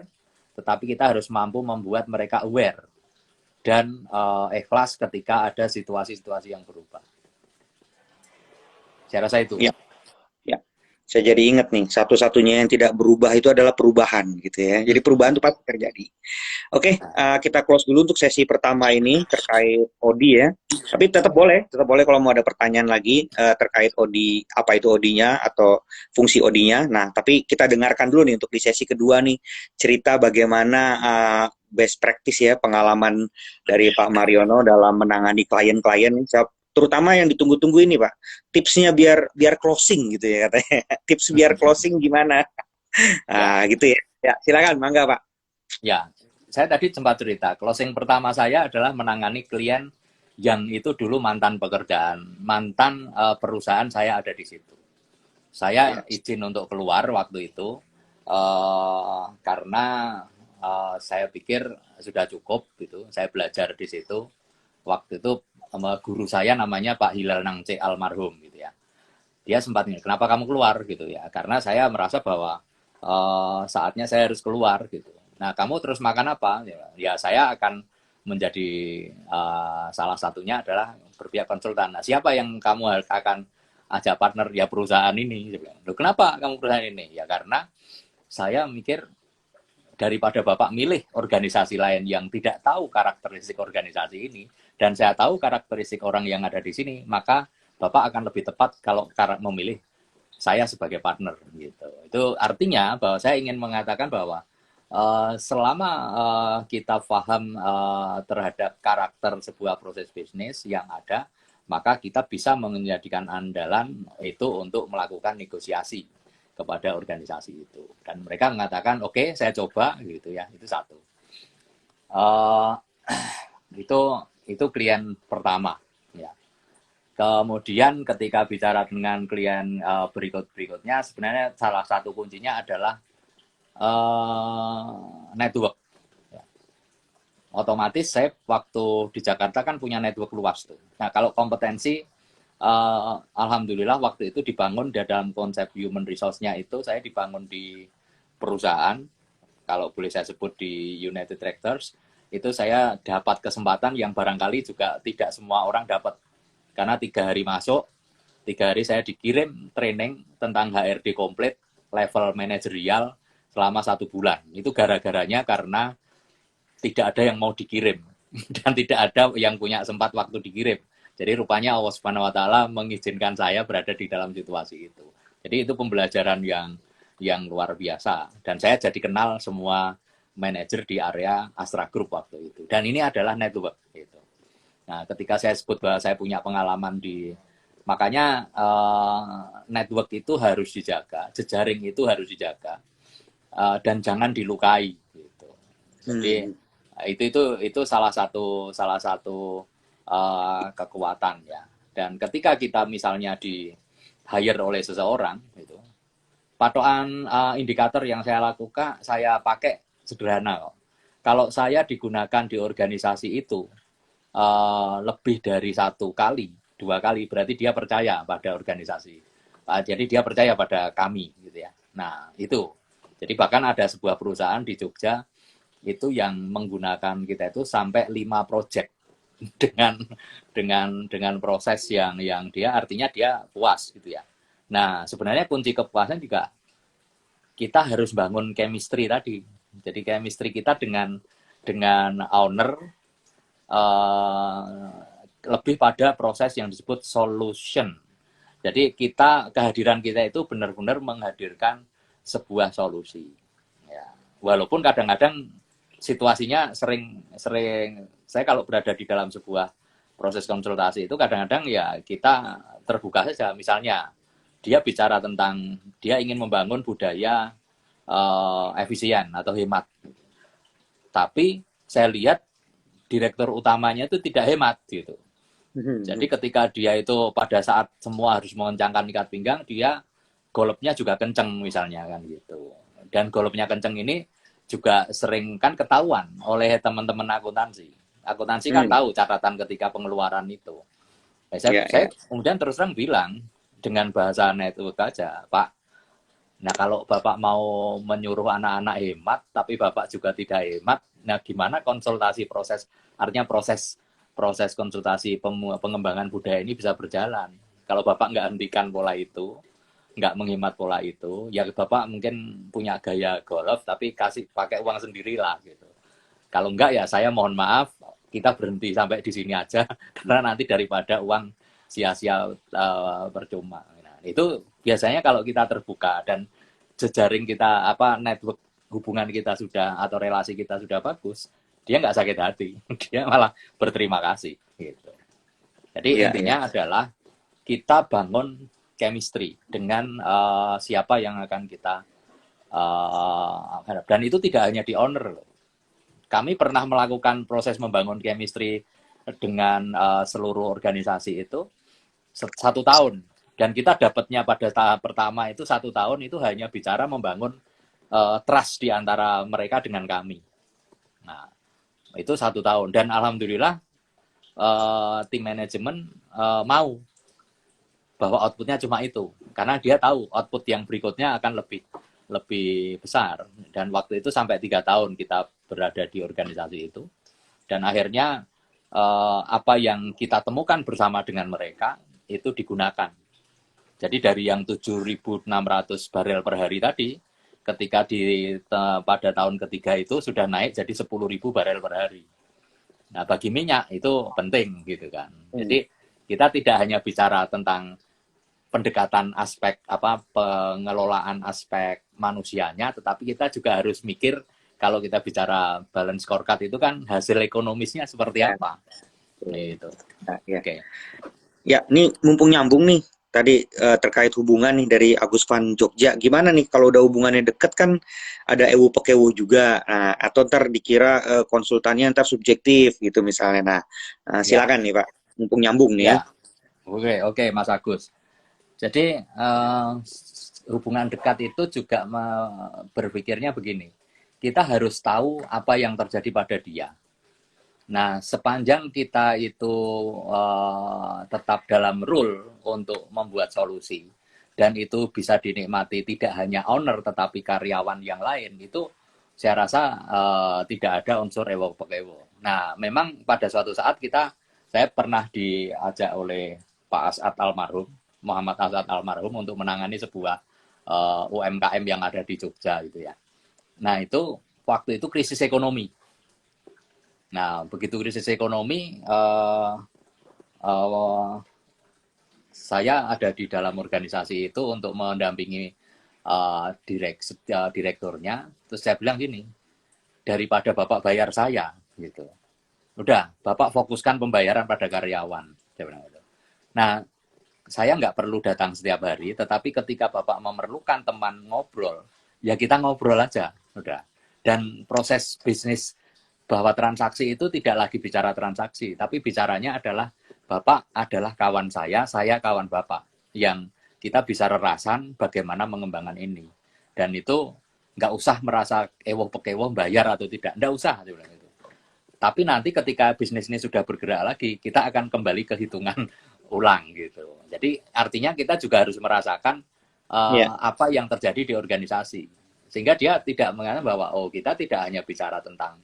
tetapi kita harus mampu membuat mereka aware dan ikhlas ketika ada situasi-situasi yang berubah. Saya rasa itu. Ya, ya. Saya jadi ingat nih, satu-satunya yang tidak berubah itu adalah perubahan gitu ya. Jadi perubahan itu pasti terjadi. Oke, kita close dulu untuk sesi pertama ini terkait ODI ya. Tapi tetap boleh kalau mau ada pertanyaan lagi terkait ODI, apa itu ODI-nya atau fungsi ODI-nya. Nah, tapi kita dengarkan dulu nih untuk di sesi kedua nih cerita bagaimana best practice ya pengalaman dari Pak Mariono dalam menangani klien-klien, terutama yang ditunggu-tunggu ini Pak. Tipsnya biar closing gitu ya katanya. Tips biar closing gimana? Nah, gitu ya. Ya, silakan, mangga Pak. Ya, saya tadi sempat cerita, closing pertama saya adalah menangani klien yang itu dulu mantan pekerjaan, mantan perusahaan saya ada di situ. Saya izin untuk keluar waktu itu karena saya pikir sudah cukup gitu. Saya belajar di situ. Waktu itu guru saya namanya Pak Hilal Nangce almarhum gitu ya. Dia sempat nih, kenapa kamu keluar gitu ya? Karena saya merasa bahwa saatnya saya harus keluar gitu. Nah, kamu terus makan apa? Ya saya akan menjadi salah satunya adalah berpihak konsultan. Nah, siapa yang kamu akan ajak partner? Ya perusahaan ini. Loh, kenapa kamu perusahaan ini? Ya karena saya mikir daripada Bapak milih organisasi lain yang tidak tahu karakteristik organisasi ini, dan saya tahu karakteristik orang yang ada di sini, maka Bapak akan lebih tepat kalau memilih saya sebagai partner gitu. Itu artinya bahwa saya ingin mengatakan bahwa selama kita paham terhadap karakter sebuah proses bisnis yang ada, maka kita bisa menjadikan andalan itu untuk melakukan negosiasi kepada organisasi itu. Dan mereka mengatakan, oke, saya coba gitu ya. Itu satu. Uh, itu klien pertama. Ya. Kemudian ketika bicara dengan klien berikutnya, sebenarnya salah satu kuncinya adalah network. Ya. Otomatis saya waktu di Jakarta kan punya network luas tuh. Nah kalau kompetensi, alhamdulillah waktu itu dibangun dalam konsep human resource-nya itu saya dibangun di perusahaan, kalau boleh saya sebut di United Tractors, itu saya dapat kesempatan yang barangkali juga tidak semua orang dapat. Karena 3 hari masuk, 3 hari saya dikirim training tentang HRD komplit, level manajerial selama 1 bulan. Itu gara-garanya karena tidak ada yang mau dikirim dan tidak ada yang punya sempat waktu dikirim. Jadi rupanya Allah Subhanahu wa taala mengizinkan saya berada di dalam situasi itu. Jadi itu pembelajaran yang luar biasa, dan saya jadi kenal semua manajer di area Astra Group waktu itu. Dan ini adalah network gitu. Nah, ketika saya sebut bahwa saya punya pengalaman makanya network itu harus dijaga, jejaring itu harus dijaga, dan jangan dilukai gitu. Jadi itu salah satu kekuatan ya. Dan ketika kita misalnya di hire oleh seseorang itu, patokan indikator yang saya pakai sederhana kok. Kalau saya digunakan di organisasi itu lebih dari 1 kali, 2 kali, berarti dia percaya pada organisasi. Jadi dia percaya pada kami gitu ya. Nah itu. Jadi bahkan ada sebuah perusahaan di Jogja itu yang menggunakan kita itu sampai 5 project dengan proses yang dia artinya dia puas gitu ya. Nah, sebenarnya kunci kepuasan juga kita harus bangun chemistry tadi. Jadi chemistry kita dengan owner lebih pada proses yang disebut solution. Jadi kehadiran kita itu benar-benar menghadirkan sebuah solusi. Ya. Walaupun kadang-kadang situasinya sering saya kalau berada di dalam sebuah proses konsultasi itu kadang-kadang ya kita terbuka saja. Misalnya dia bicara tentang dia ingin membangun budaya efisien atau hemat, tapi saya lihat direktur utamanya itu tidak hemat gitu. Jadi ketika dia itu pada saat semua harus mengencangkan ikat pinggang, dia golpnya juga kenceng misalnya kan gitu. Dan golpnya kenceng ini juga sering kan ketahuan oleh teman-teman akuntansi. Akuntansi kan tahu catatan ketika pengeluaran itu. Saya kemudian terus terang bilang dengan bahasa network aja, Pak. Nah kalau Bapak mau menyuruh anak-anak hemat, tapi Bapak juga tidak hemat, nah gimana konsultasi artinya proses konsultasi pengembangan budaya ini bisa berjalan. Kalau Bapak nggak hentikan pola itu, nggak menghemat pola itu, ya Bapak mungkin punya gaya golf, tapi pakai uang sendirilah gitu. Kalau enggak ya saya mohon maaf, kita berhenti sampai di sini aja, karena nanti daripada uang sia-sia percuma. Nah, itu biasanya kalau kita terbuka dan jejaring kita network hubungan kita sudah atau relasi kita sudah bagus, dia nggak sakit hati, dia malah berterima kasih gitu. Jadi intinya adalah kita bangun chemistry dengan siapa yang akan kita dan itu tidak hanya di owner. Kami pernah melakukan proses membangun chemistry dengan seluruh organisasi itu 1 tahun, dan kita dapatnya pada tahap pertama itu 1 tahun itu hanya bicara membangun trust di antara mereka dengan kami. Nah itu 1 tahun, dan alhamdulillah tim manajemen mau bahwa outputnya cuma itu, karena dia tahu output yang berikutnya akan lebih besar. Dan waktu itu sampai 3 tahun kita berada di organisasi itu, Dan akhirnya apa yang kita temukan bersama dengan mereka itu digunakan. Jadi dari yang 7.600 barel per hari tadi, ketika pada tahun ketiga itu sudah naik jadi 10.000 barel per hari. Nah, bagi minyak itu penting gitu kan. Jadi kita tidak hanya bicara tentang pendekatan aspek pengelolaan aspek manusianya, tetapi kita juga harus mikir kalau kita bicara balance scorecard itu kan hasil ekonomisnya seperti apa. Gitu. Nah, ya. Oke. Ya, ini mumpung nyambung nih tadi terkait hubungan nih dari Agus Van Jogja. Gimana nih kalau udah hubungannya deket kan ada ewu pekewu juga. Nah, atau ntar dikira konsultannya ntar subjektif gitu misalnya. Nah, silakan nih Pak, mumpung nyambung nih ya. Oke, Mas Agus. Jadi hubungan dekat itu juga berpikirnya begini. Kita harus tahu apa yang terjadi pada dia. Nah, sepanjang kita itu tetap dalam rule untuk membuat solusi dan itu bisa dinikmati tidak hanya owner tetapi karyawan yang lain, itu saya rasa tidak ada unsur ewo pekewo. Nah, memang pada suatu saat saya pernah diajak oleh Pak As'ad almarhum, Muhammad As'ad almarhum untuk menangani sebuah UMKM yang ada di Jogja gitu ya. Nah, itu waktu itu krisis ekonomi. Nah, begitu krisis ekonomi, saya ada di dalam organisasi itu untuk mendampingi direkturnya. Terus saya bilang gini, daripada Bapak bayar saya, gitu. Udah, Bapak fokuskan pembayaran pada karyawan. Saya bilang gitu. Nah, saya nggak perlu datang setiap hari, tetapi ketika Bapak memerlukan teman ngobrol, ya kita ngobrol aja, udah. Dan proses bisnis bahwa transaksi itu tidak lagi bicara transaksi, tapi bicaranya adalah Bapak adalah kawan saya kawan Bapak, yang kita bisa rerasan bagaimana mengembangkan ini. Dan itu nggak usah merasa ewoh-pekewoh bayar atau tidak, nggak usah. Tapi nanti ketika bisnis ini sudah bergerak lagi, kita akan kembali ke hitungan ulang gitu. Jadi artinya kita juga harus merasakan apa yang terjadi di organisasi. Sehingga dia tidak mengatakan bahwa kita tidak hanya bicara tentang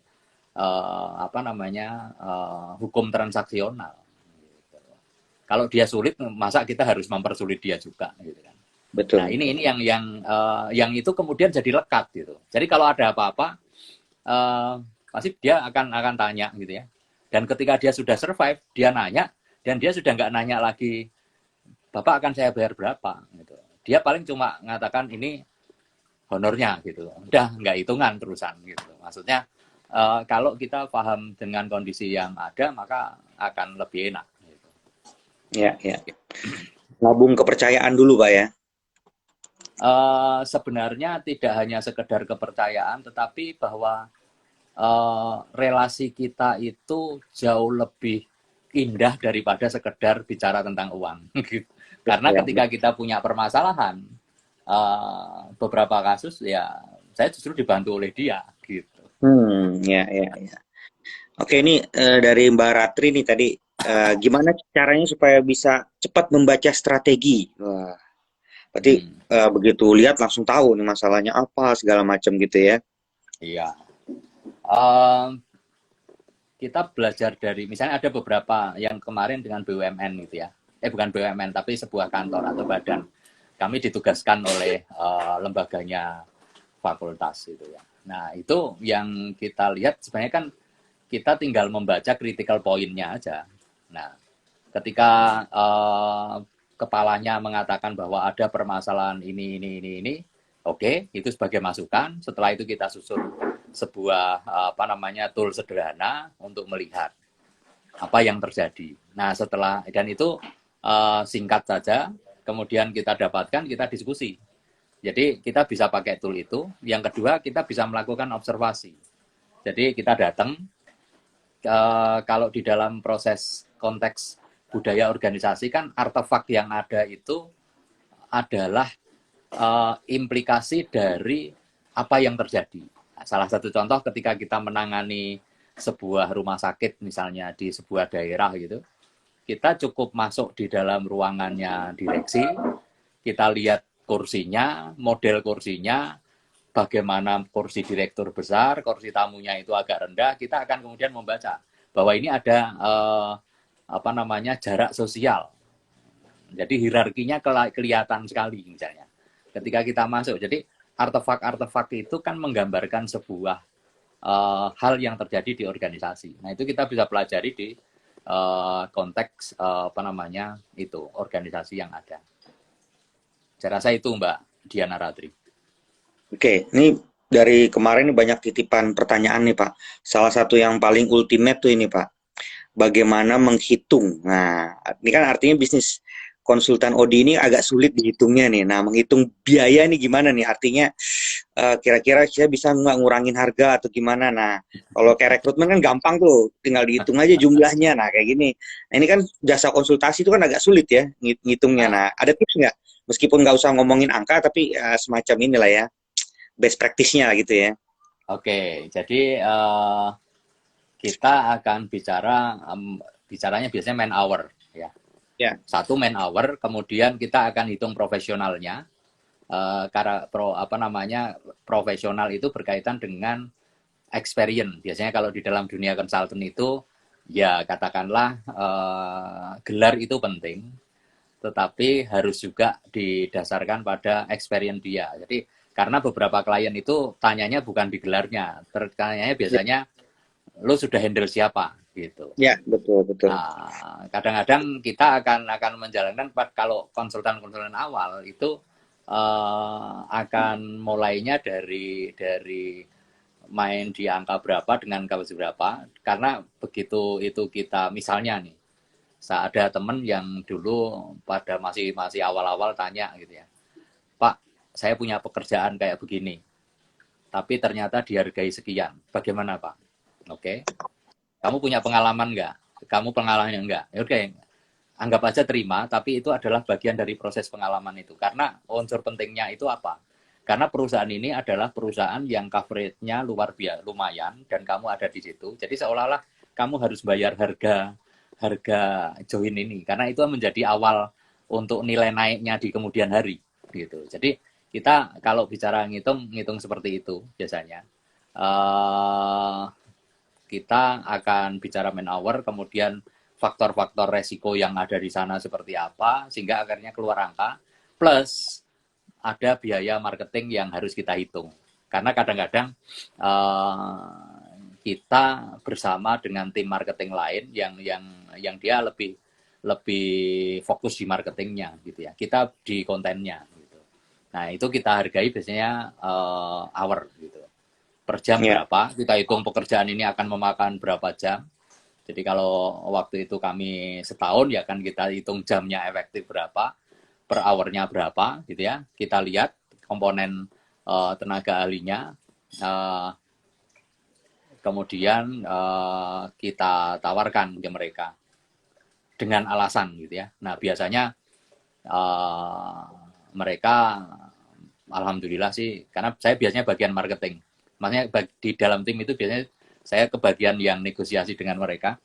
hukum transaksional. Gitu. Kalau dia sulit, masa kita harus mempersulit dia juga, gitu kan? Betul. Nah ini yang itu kemudian jadi lekat gitu. Jadi kalau ada apa-apa, pasti dia akan tanya gitu ya. Dan ketika dia sudah survive, dia nanya dan dia sudah nggak nanya lagi, Bapak akan saya bayar berapa? Gitu. Dia paling cuma mengatakan ini honornya gitu. Udah nggak hitungan terusan gitu. Maksudnya kalau kita paham dengan kondisi yang ada, maka akan lebih enak. Gitu. Ya. Nabung kepercayaan dulu, Pak ya. Sebenarnya tidak hanya sekedar kepercayaan, tetapi bahwa relasi kita itu jauh lebih indah daripada sekedar bicara tentang uang. Karena ketika kita punya permasalahan, beberapa kasus ya saya justru dibantu oleh dia gitu. Ya. Oke, ini dari Mbak Ratri nih tadi, gimana caranya supaya bisa cepat membaca strategi? Wah, berarti begitu lihat langsung tahu nih masalahnya apa segala macam gitu ya? Iya. Kita belajar dari, misalnya ada beberapa yang kemarin dengan BUMN gitu ya. Bukan BUMN, tapi sebuah kantor atau badan. Kami ditugaskan oleh lembaganya fakultas gitu ya. Nah, itu yang kita lihat sebenarnya kan kita tinggal membaca critical point-nya aja. Nah, ketika kepalanya mengatakan bahwa ada permasalahan ini, oke, itu sebagai masukan. Setelah itu kita susun sebuah tool sederhana untuk melihat apa yang terjadi. Nah, setelah dan itu singkat saja, kemudian kita dapatkan, kita diskusi. Jadi kita bisa pakai tool itu. Yang kedua, kita bisa melakukan observasi. Jadi kita datang, kalau di dalam proses konteks budaya organisasi kan artefak yang ada itu adalah implikasi dari apa yang terjadi. Nah, salah satu contoh ketika kita menangani sebuah rumah sakit misalnya di sebuah daerah gitu, kita cukup masuk di dalam ruangannya direksi, kita lihat kursinya, model kursinya, bagaimana kursi direktur besar, kursi tamunya itu agak rendah, kita akan kemudian membaca bahwa ini ada apa namanya jarak sosial. Jadi hierarkinya kelihatan sekali misalnya. Ketika kita masuk, jadi artefak-artefak itu kan menggambarkan sebuah hal yang terjadi di organisasi. Nah itu kita bisa pelajari di konteks apa namanya itu organisasi yang ada. Saya rasa itu Mbak Diana Ratri. Oke, ini dari kemarin ini banyak titipan pertanyaan nih Pak. Salah satu yang paling ultimate tuh ini Pak, bagaimana menghitung. Nah, ini kan artinya bisnis konsultan Odi ini agak sulit dihitungnya nih. Nah, menghitung biaya nih gimana nih? Artinya kira-kira saya bisa nggak ngurangin harga atau gimana? Nah, kalau kayak rekrutmen kan gampang tuh, tinggal dihitung aja jumlahnya. Nah, kayak gini. Nah, ini kan jasa konsultasi itu kan agak sulit ya ngitungnya. Nah, ada tips nggak? Meskipun nggak usah ngomongin angka, tapi semacam inilah ya, best practice-nya gitu ya. Oke, jadi kita akan bicaranya biasanya man hour ya. Ya. Satu man hour, kemudian kita akan hitung profesionalnya. Karena apa namanya profesional itu berkaitan dengan experience. Biasanya kalau di dalam dunia konsultan itu ya katakanlah gelar itu penting, tetapi harus juga didasarkan pada experience dia. Jadi karena beberapa klien itu tanyanya bukan di gelarnya, tanyanya biasanya lo sudah handle siapa gitu. Ya, betul betul. Nah, kadang-kadang kita akan menjalankan kalau konsultan-konsultan awal itu akan mulainya dari main di angka berapa dengan angka berapa, karena begitu itu kita misalnya nih, ada temen yang dulu pada masih awal-awal tanya gitu ya, Pak, saya punya pekerjaan kayak begini, tapi ternyata dihargai sekian, bagaimana Pak? Oke, kamu punya pengalaman nggak? Kamu pengalamannya nggak? Oke, anggap aja terima, tapi itu adalah bagian dari proses pengalaman itu. Karena unsur pentingnya itu apa? Karena perusahaan ini adalah perusahaan yang coverage-nya luar biasa, lumayan, dan kamu ada di situ. Jadi seolah-olah kamu harus bayar harga join ini, karena itu menjadi awal untuk nilai naiknya di kemudian hari, gitu. Jadi kita kalau bicara ngitung seperti itu biasanya. Kita akan bicara man hour, kemudian faktor-faktor resiko yang ada di sana seperti apa, sehingga akhirnya keluar angka, plus ada biaya marketing yang harus kita hitung. Karena kadang-kadang kita bersama dengan tim marketing lain yang dia lebih fokus di marketingnya gitu ya. Kita di kontennya gitu. Nah, itu kita hargai biasanya hour gitu. Per jam berapa, kita hitung pekerjaan ini akan memakan berapa jam. Jadi kalau waktu itu kami setahun ya kan kita hitung jamnya efektif berapa, per hournya berapa gitu ya. Kita lihat komponen tenaga ahlinya, kemudian kita tawarkan ke mereka dengan alasan gitu ya. Nah biasanya mereka alhamdulillah sih, karena saya biasanya bagian marketing. Makanya di dalam tim itu biasanya saya kebagian yang negosiasi dengan mereka.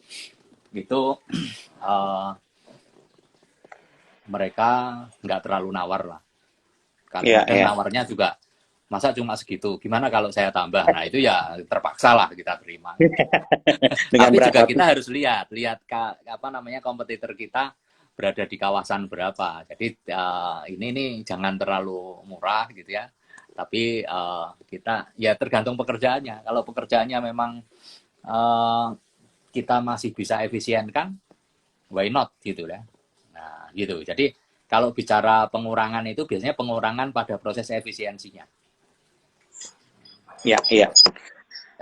Itu mereka nggak terlalu nawar lah. Kadang-kadang nawarnya juga, masa cuma segitu? Gimana kalau saya tambah? Nah itu ya terpaksa lah kita terima. Tapi juga kita harus lihat apa namanya kompetitor kita berada di kawasan berapa. Jadi ini nih jangan terlalu murah gitu ya. Tapi kita ya tergantung pekerjaannya. Kalau pekerjaannya memang kita masih bisa efisienkan, why not gitu ya. Nah gitu. Jadi kalau bicara pengurangan itu biasanya pengurangan pada proses efisiensinya. Ya, iya.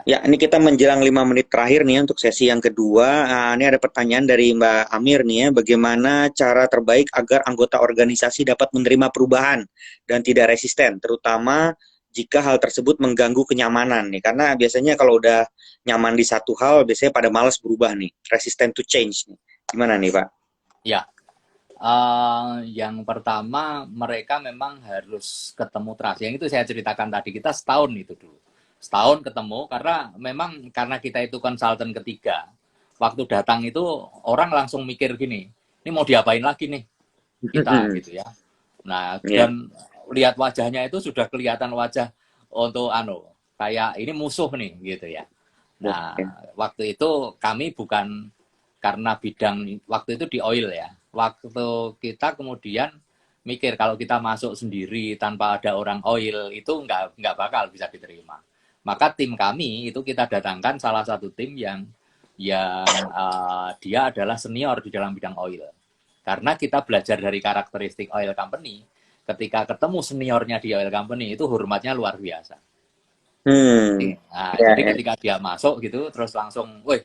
Ya, ini kita menjelang 5 menit terakhir nih untuk sesi yang kedua. Nah, ini ada pertanyaan dari Mbak Amir nih ya, bagaimana cara terbaik agar anggota organisasi dapat menerima perubahan dan tidak resisten, terutama jika hal tersebut mengganggu kenyamanan nih. Karena biasanya kalau udah nyaman di satu hal, biasanya pada malas berubah nih, resistant to change nih. Gimana nih, Pak? Ya, yang pertama mereka memang harus ketemu trust. Yang itu saya ceritakan tadi, kita setahun itu dulu. Setahun ketemu, karena kita itu konsultan ketiga. Waktu datang itu orang langsung mikir gini, ini mau diapain lagi nih kita gitu ya. Nah, dan lihat wajahnya itu sudah kelihatan wajah untuk kayak ini musuh nih gitu ya. Nah, waktu itu kami bukan karena bidang waktu itu di oil ya. Waktu kita kemudian mikir kalau kita masuk sendiri tanpa ada orang oil itu nggak bakal bisa diterima. Maka tim kami itu kita datangkan salah satu tim yang dia adalah senior di dalam bidang oil. Karena kita belajar dari karakteristik oil company, ketika ketemu seniornya di oil company itu hormatnya luar biasa. Jadi ketika dia masuk gitu terus langsung, woi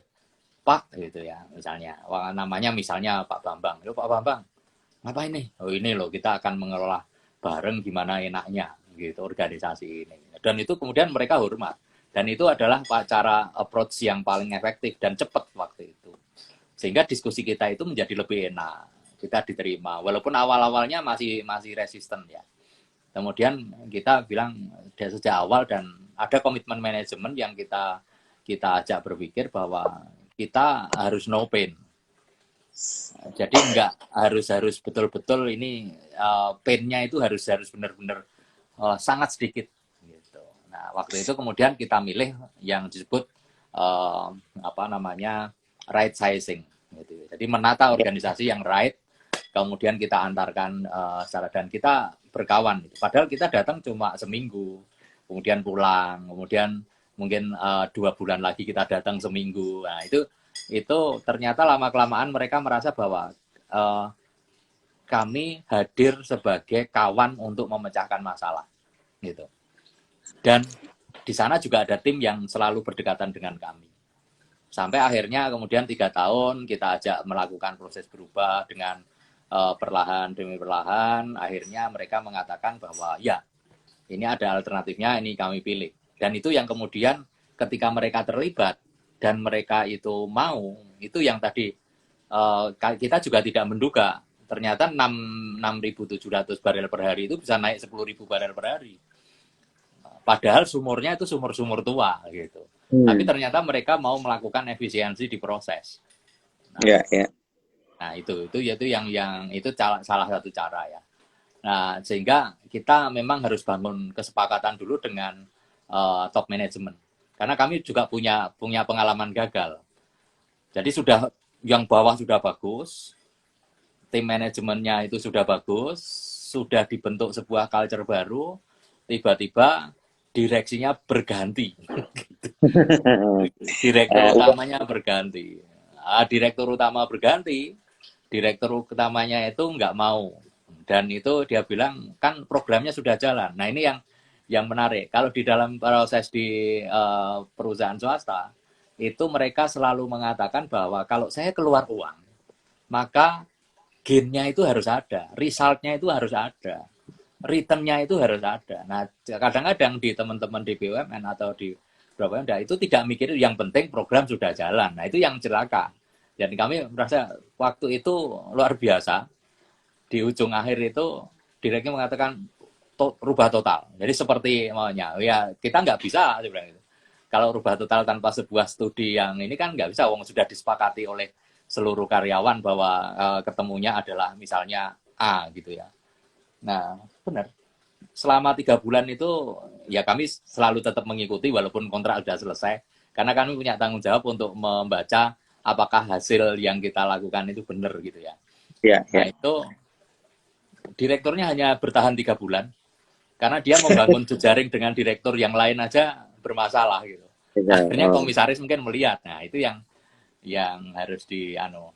Pak gitu ya misalnya, namanya misalnya Pak Bambang, Pak Bambang ngapain nih? Oh ini loh kita akan mengelola bareng gimana enaknya gitu organisasi ini. Dan itu kemudian mereka hormat. Dan itu adalah cara approach yang paling efektif dan cepat waktu itu. Sehingga diskusi kita itu menjadi lebih enak. Kita diterima. Walaupun awal-awalnya masih resisten ya. Kemudian kita bilang dari sejak awal dan ada komitmen manajemen yang kita ajak berpikir bahwa kita harus no pain. Jadi enggak harus betul-betul ini pain-nya itu harus benar-benar sangat sedikit gitu. Nah, waktu itu kemudian kita milih yang disebut right sizing gitu. Jadi menata organisasi yang right, kemudian kita antarkan secara dan kita berkawan. Padahal kita datang cuma seminggu, kemudian pulang, kemudian mungkin 2 bulan lagi kita datang seminggu. Nah, itu ternyata lama-kelamaan mereka merasa bahwa kami hadir sebagai kawan untuk memecahkan masalah gitu. Dan di sana juga ada tim yang selalu berdekatan dengan kami. Sampai akhirnya kemudian 3 tahun kita ajak melakukan proses berubah dengan perlahan demi perlahan. Akhirnya mereka mengatakan bahwa ya ini ada alternatifnya, ini kami pilih. Dan itu yang kemudian ketika mereka terlibat dan mereka itu mau, itu yang tadi kita juga tidak menduga. Ternyata 6.700 barel per hari itu bisa naik 10.000 barel per hari. Padahal sumurnya itu sumur-sumur tua gitu. Tapi ternyata mereka mau melakukan efisiensi di proses. Nah, itu yang itu salah satu cara ya. Nah, sehingga kita memang harus bangun kesepakatan dulu dengan top management. Karena kami juga punya pengalaman gagal. Jadi yang bawah sudah bagus, tim manajemennya itu sudah bagus, sudah dibentuk sebuah culture baru, tiba-tiba direksinya berganti. Direktur utamanya berganti. Direktur utama berganti, direktur utamanya itu nggak mau. Dan itu dia bilang, kan programnya sudah jalan. Nah, ini yang menarik. Kalau di dalam proses di perusahaan swasta, itu mereka selalu mengatakan bahwa kalau saya keluar uang, maka gain-nya itu harus ada, result-nya itu harus ada, return-nya itu harus ada. Nah, kadang-kadang di teman-teman di BUMN atau di berapa itu tidak mikir yang penting program sudah jalan. Nah, itu yang celaka. Dan kami merasa waktu itu luar biasa. Di ujung akhir itu direknya mengatakan rubah total. Jadi seperti maunya. Ya, kita nggak bisa sebenarnya. Kalau rubah total tanpa sebuah studi yang ini kan nggak bisa. Wong sudah disepakati oleh seluruh karyawan bahwa ketemunya adalah misalnya A gitu ya. Nah, benar. Selama 3 bulan itu ya kami selalu tetap mengikuti walaupun kontrak sudah selesai. Karena kami punya tanggung jawab untuk membaca apakah hasil yang kita lakukan itu benar gitu ya. Nah, itu direkturnya hanya bertahan 3 bulan. Karena dia membangun jejaring dengan direktur yang lain aja bermasalah gitu. Akhirnya komisaris mungkin melihat. Nah, itu yang harus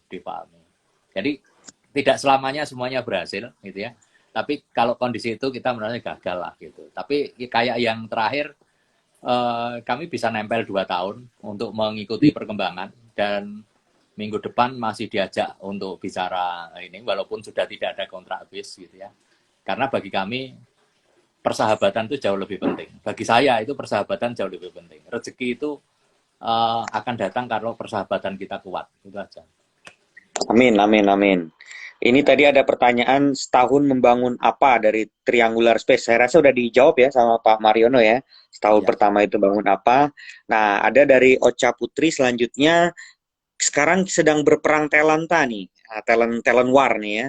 dipahami. Jadi tidak selamanya semuanya berhasil gitu ya. Tapi kalau kondisi itu kita merasa gagal lah gitu. Tapi kayak yang terakhir kami bisa nempel 2 tahun untuk mengikuti perkembangan dan minggu depan masih diajak untuk bicara ini walaupun sudah tidak ada kontrak bis gitu ya. Karena bagi kami persahabatan itu jauh lebih penting. Bagi saya itu persahabatan jauh lebih penting. Rezeki itu akan datang kalau persahabatan kita kuat. Itu aja. Amin, amin, amin. Ini tadi ada pertanyaan setahun membangun apa dari Triangular Space. Saya rasa udah dijawab ya sama Pak Mariono ya. Setahun pertama itu bangun apa. Nah, ada dari Ocha Putri selanjutnya. Sekarang sedang berperang talenta nih. Talent war nih ya.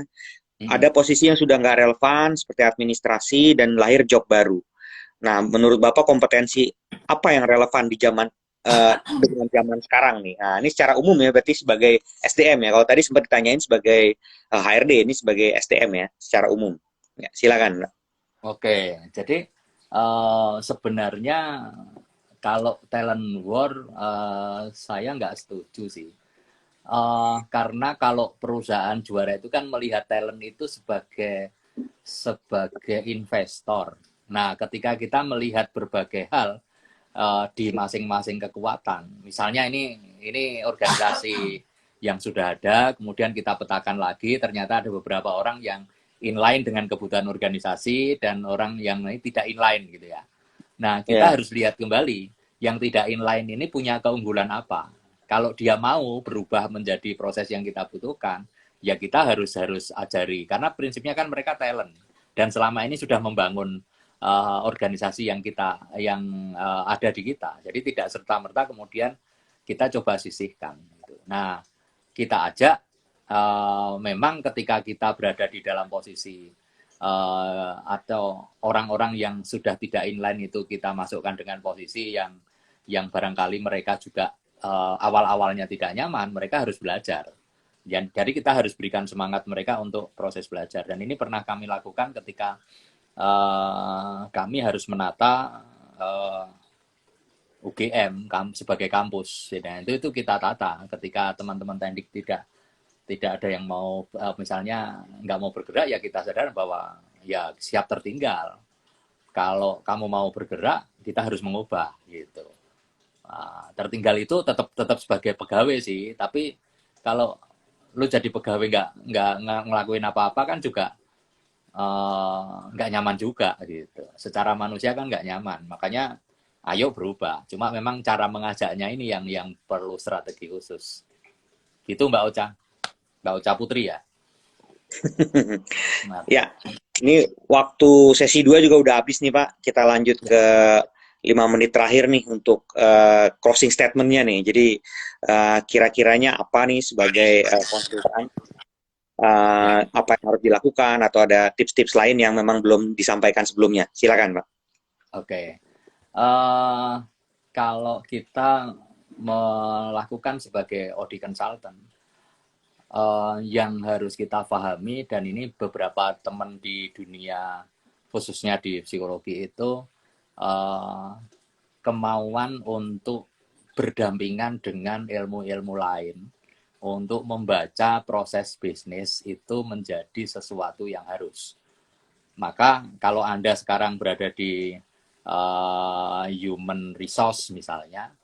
Ada posisi yang sudah nggak relevan seperti administrasi dan lahir job baru. Nah, menurut Bapak kompetensi apa yang relevan di zaman dengan zaman sekarang nih. Nah, ini secara umum ya, berarti sebagai SDM ya. Kalau tadi sempat ditanyain sebagai HRD, ini sebagai SDM ya, secara umum. Ya, silakan. Oke, jadi sebenarnya kalau talent war saya nggak setuju sih. Karena kalau perusahaan juara itu kan melihat talent itu sebagai investor. Nah, ketika kita melihat berbagai hal di masing-masing kekuatan, misalnya ini organisasi yang sudah ada, kemudian kita petakan lagi, ternyata ada beberapa orang yang inline dengan kebutuhan organisasi dan orang yang tidak inline gitu ya. Nah, kita Ya. harus lihat kembali yang tidak inline ini punya keunggulan apa. Kalau dia mau berubah menjadi proses yang kita butuhkan, ya kita harus ajari. Karena prinsipnya kan mereka talent dan selama ini sudah membangun organisasi yang ada di kita. Jadi tidak serta-merta kemudian kita coba sisihkan. Gitu. Nah, kita ajak memang ketika kita berada di dalam posisi atau orang-orang yang sudah tidak inline itu kita masukkan dengan posisi yang barangkali mereka juga awal-awalnya tidak nyaman, mereka harus belajar. Jadi kita harus berikan semangat mereka untuk proses belajar. Dan ini pernah kami lakukan ketika kami harus menata UGM sebagai kampus. Dan itu kita tata ketika teman-teman teknik tidak ada yang mau misalnya nggak mau bergerak, ya kita sadar bahwa ya siap tertinggal. Kalau kamu mau bergerak, kita harus mengubah gitu. Tertinggal itu tetap sebagai pegawai sih, tapi kalau lu jadi pegawai nggak ngelakuin apa-apa kan juga nggak nyaman juga gitu. Secara manusia kan nggak nyaman, makanya ayo berubah. Cuma memang cara mengajaknya ini yang perlu strategi khusus. Gitu Mbak Ocha. Mbak Ocha Putri ya. Ya, ini waktu sesi 2 juga udah habis nih Pak. Kita lanjut ke 5 menit terakhir nih untuk closing statement-nya nih. Jadi kira-kiranya apa nih sebagai konsultan, apa yang harus dilakukan atau ada tips-tips lain yang memang belum disampaikan sebelumnya. Silakan Pak. Oke. Kalau kita melakukan sebagai OD consultant, yang harus kita pahami, dan ini beberapa teman di dunia khususnya di psikologi itu kemauan untuk berdampingan dengan ilmu-ilmu lain untuk membaca proses bisnis itu menjadi sesuatu yang harus. Maka kalau Anda sekarang berada di human resource misalnya,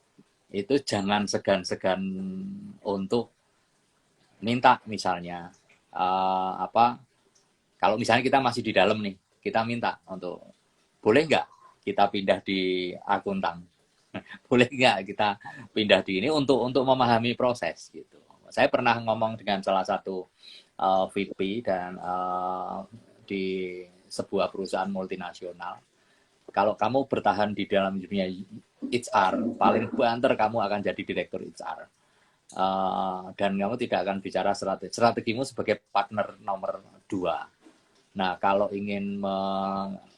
itu jangan segan-segan untuk minta misalnya kalau misalnya kita masih di dalam nih, kita minta untuk boleh nggak kita pindah di akuntan, boleh nggak kita pindah di ini untuk memahami proses gitu. Saya pernah ngomong dengan salah satu VP dan di sebuah perusahaan multinasional, kalau kamu bertahan di dalam dunia HR, paling banter kamu akan jadi direktur HR. Dan kamu tidak akan bicara strategimu sebagai partner nomor 2. Nah, kalau ingin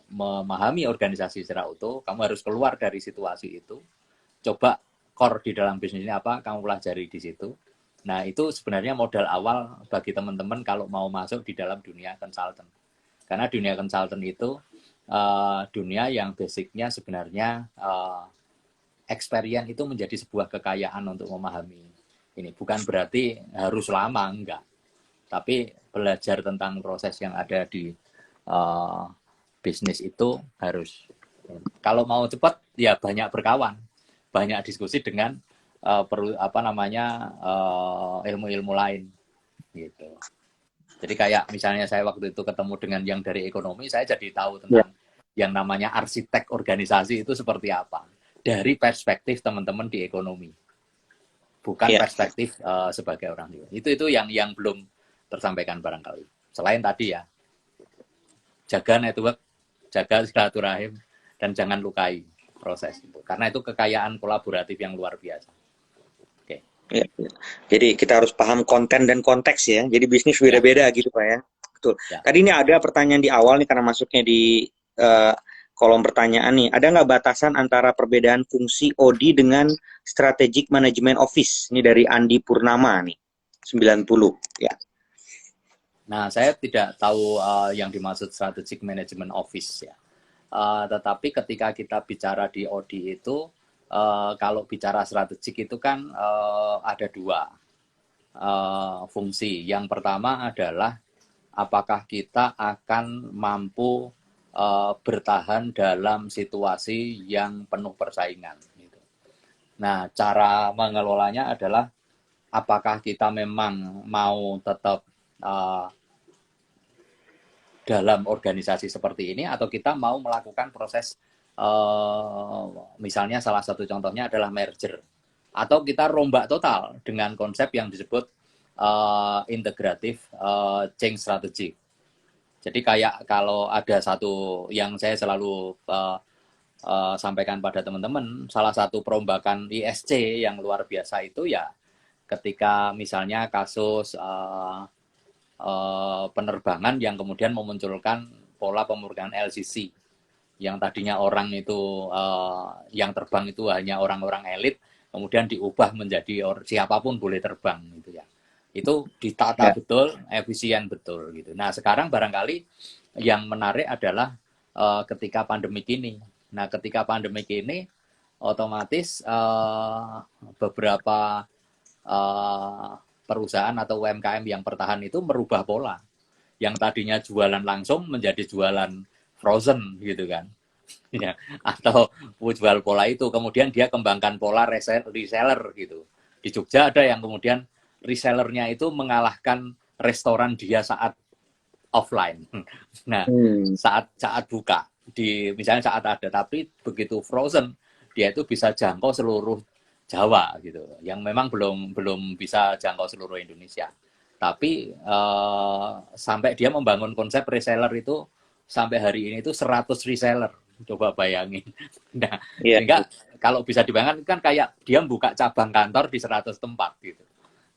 memahami organisasi secara utuh, kamu harus keluar dari situasi itu. Coba core di dalam bisnis ini apa, kamu pelajari di situ. Nah, itu sebenarnya modal awal bagi teman-teman kalau mau masuk di dalam dunia consultant. Karena dunia consultant itu dunia yang basicnya sebenarnya experience itu menjadi sebuah kekayaan untuk memahami. Ini bukan berarti harus lama, enggak. Tapi belajar tentang proses yang ada di bisnis itu harus. Kalau mau cepat, ya banyak berkawan, banyak diskusi dengan ilmu-ilmu lain, gitu. Jadi kayak misalnya saya waktu itu ketemu dengan yang dari ekonomi, saya jadi tahu tentang yang namanya arsitek organisasi itu seperti apa dari perspektif teman-teman di ekonomi. Bukan perspektif sebagai orang tua. Itu yang belum tersampaikan barangkali. Selain tadi ya, jaga network, jaga silaturahim, dan jangan lukai proses itu. Karena itu kekayaan kolaboratif yang luar biasa. Oke. Ya. Jadi kita harus paham konten dan konteks ya. Jadi bisnis beda-beda gitu Pak ya. Betul. Ya. Tadi ini ada pertanyaan di awal nih karena masuknya di kolom pertanyaan nih, ada nggak batasan antara perbedaan fungsi OD dengan Strategic Management Office? Ini dari Andi Purnama nih, 90 ya. Nah, saya tidak tahu yang dimaksud Strategic Management Office ya. Tetapi ketika kita bicara di OD itu, kalau bicara strategik itu kan ada dua fungsi. Yang pertama adalah apakah kita akan mampu bertahan dalam situasi yang penuh persaingan. Gitu. Nah, cara mengelolanya adalah apakah kita memang mau tetap dalam organisasi seperti ini atau kita mau melakukan proses misalnya salah satu contohnya adalah merger atau kita rombak total dengan konsep yang disebut integrative change strategy. Jadi kayak kalau ada satu yang saya selalu sampaikan pada teman-teman, salah satu perombakan ISC yang luar biasa itu ya ketika misalnya kasus penerbangan yang kemudian memunculkan pola pemurkaan LCC yang tadinya orang itu yang terbang itu hanya orang-orang elit, kemudian diubah menjadi siapapun boleh terbang gitu ya. Itu ditata betul, efisien betul gitu. Nah, sekarang barangkali yang menarik adalah ketika pandemik ini. Nah, ketika pandemik ini otomatis beberapa perusahaan atau UMKM yang bertahan itu merubah pola. Yang tadinya jualan langsung menjadi jualan frozen gitu kan. Ya, atau jual pola itu kemudian dia kembangkan pola reseller gitu. Di Jogja ada yang kemudian resellernya itu mengalahkan restoran dia saat offline. Nah, saat buka di misalnya saat ada, tapi begitu frozen dia itu bisa jangkau seluruh Jawa gitu. Yang memang belum bisa jangkau seluruh Indonesia. Tapi sampai dia membangun konsep reseller itu sampai hari ini itu 100 reseller. Coba bayangin. Nah, sehingga kalau bisa dibayangkan kan kayak dia buka cabang kantor di 100 tempat gitu.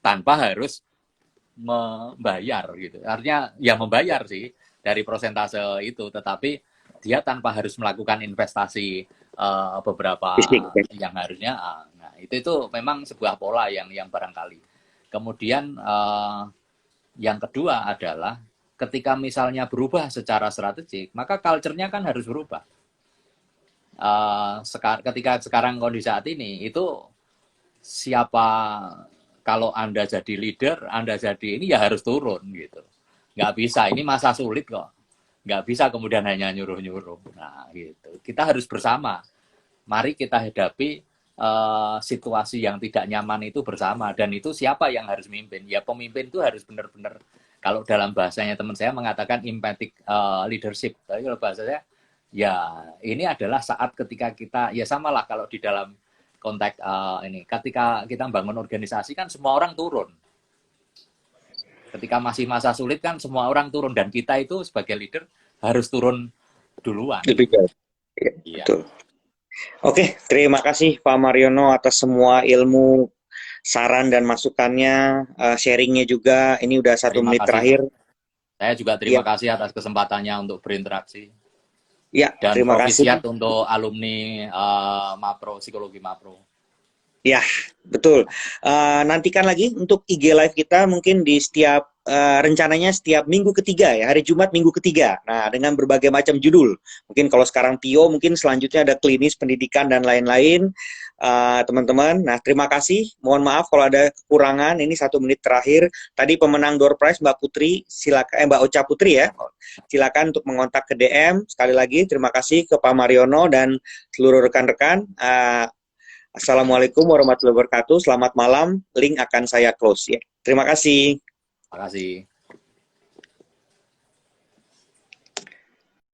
Tanpa harus membayar gitu. Artinya ya membayar sih dari persentase itu, tetapi dia tanpa harus melakukan investasi beberapa yang harusnya. Nah, itu memang sebuah pola yang barangkali. Kemudian yang kedua adalah ketika misalnya berubah secara strategik, maka culture-nya kan harus berubah. Ketika sekarang kondisi saat ini itu siapa, kalau Anda jadi leader, Anda jadi ini ya harus turun gitu. Nggak bisa, ini masa sulit kok. Nggak bisa kemudian hanya nyuruh-nyuruh. Nah gitu, kita harus bersama. Mari kita hadapi situasi yang tidak nyaman itu bersama. Dan itu siapa yang harus memimpin? Ya pemimpin itu harus benar-benar, kalau dalam bahasanya teman saya mengatakan empathic leadership. Tapi kalau bahasanya, ya ini adalah saat ketika kita, ya samalah kalau di dalam konteks ini, ketika kita membangun organisasi kan semua orang turun. Ketika masih masa sulit kan semua orang turun, dan kita itu sebagai leader harus turun duluan. Lebih jauh. Ya, betul. Oke, terima kasih Pak Mariono atas semua ilmu, saran dan masukannya, sharingnya juga. Ini udah 1 menit terakhir. Saya juga terima kasih atas kesempatannya untuk berinteraksi. Ya, dan terima kasih untuk alumni Mapro, Psikologi Mapro. Ya, betul. Nantikan lagi untuk IG Live kita mungkin di setiap, rencananya setiap minggu ketiga ya, hari Jumat minggu ketiga. Nah, dengan berbagai macam judul. Mungkin kalau sekarang PIO, mungkin selanjutnya ada klinis, pendidikan, dan lain-lain. Teman-teman, nah terima kasih. Mohon maaf kalau ada kekurangan, ini 1 menit terakhir. Tadi pemenang door prize Mbak Putri, silakan, Mbak Ocha Putri ya. Silakan untuk mengontak ke DM. Sekali lagi, terima kasih ke Pak Mariono dan seluruh rekan-rekan. Assalamualaikum warahmatullahi wabarakatuh. Selamat malam. Link akan saya close ya. Terima kasih. Terima kasih.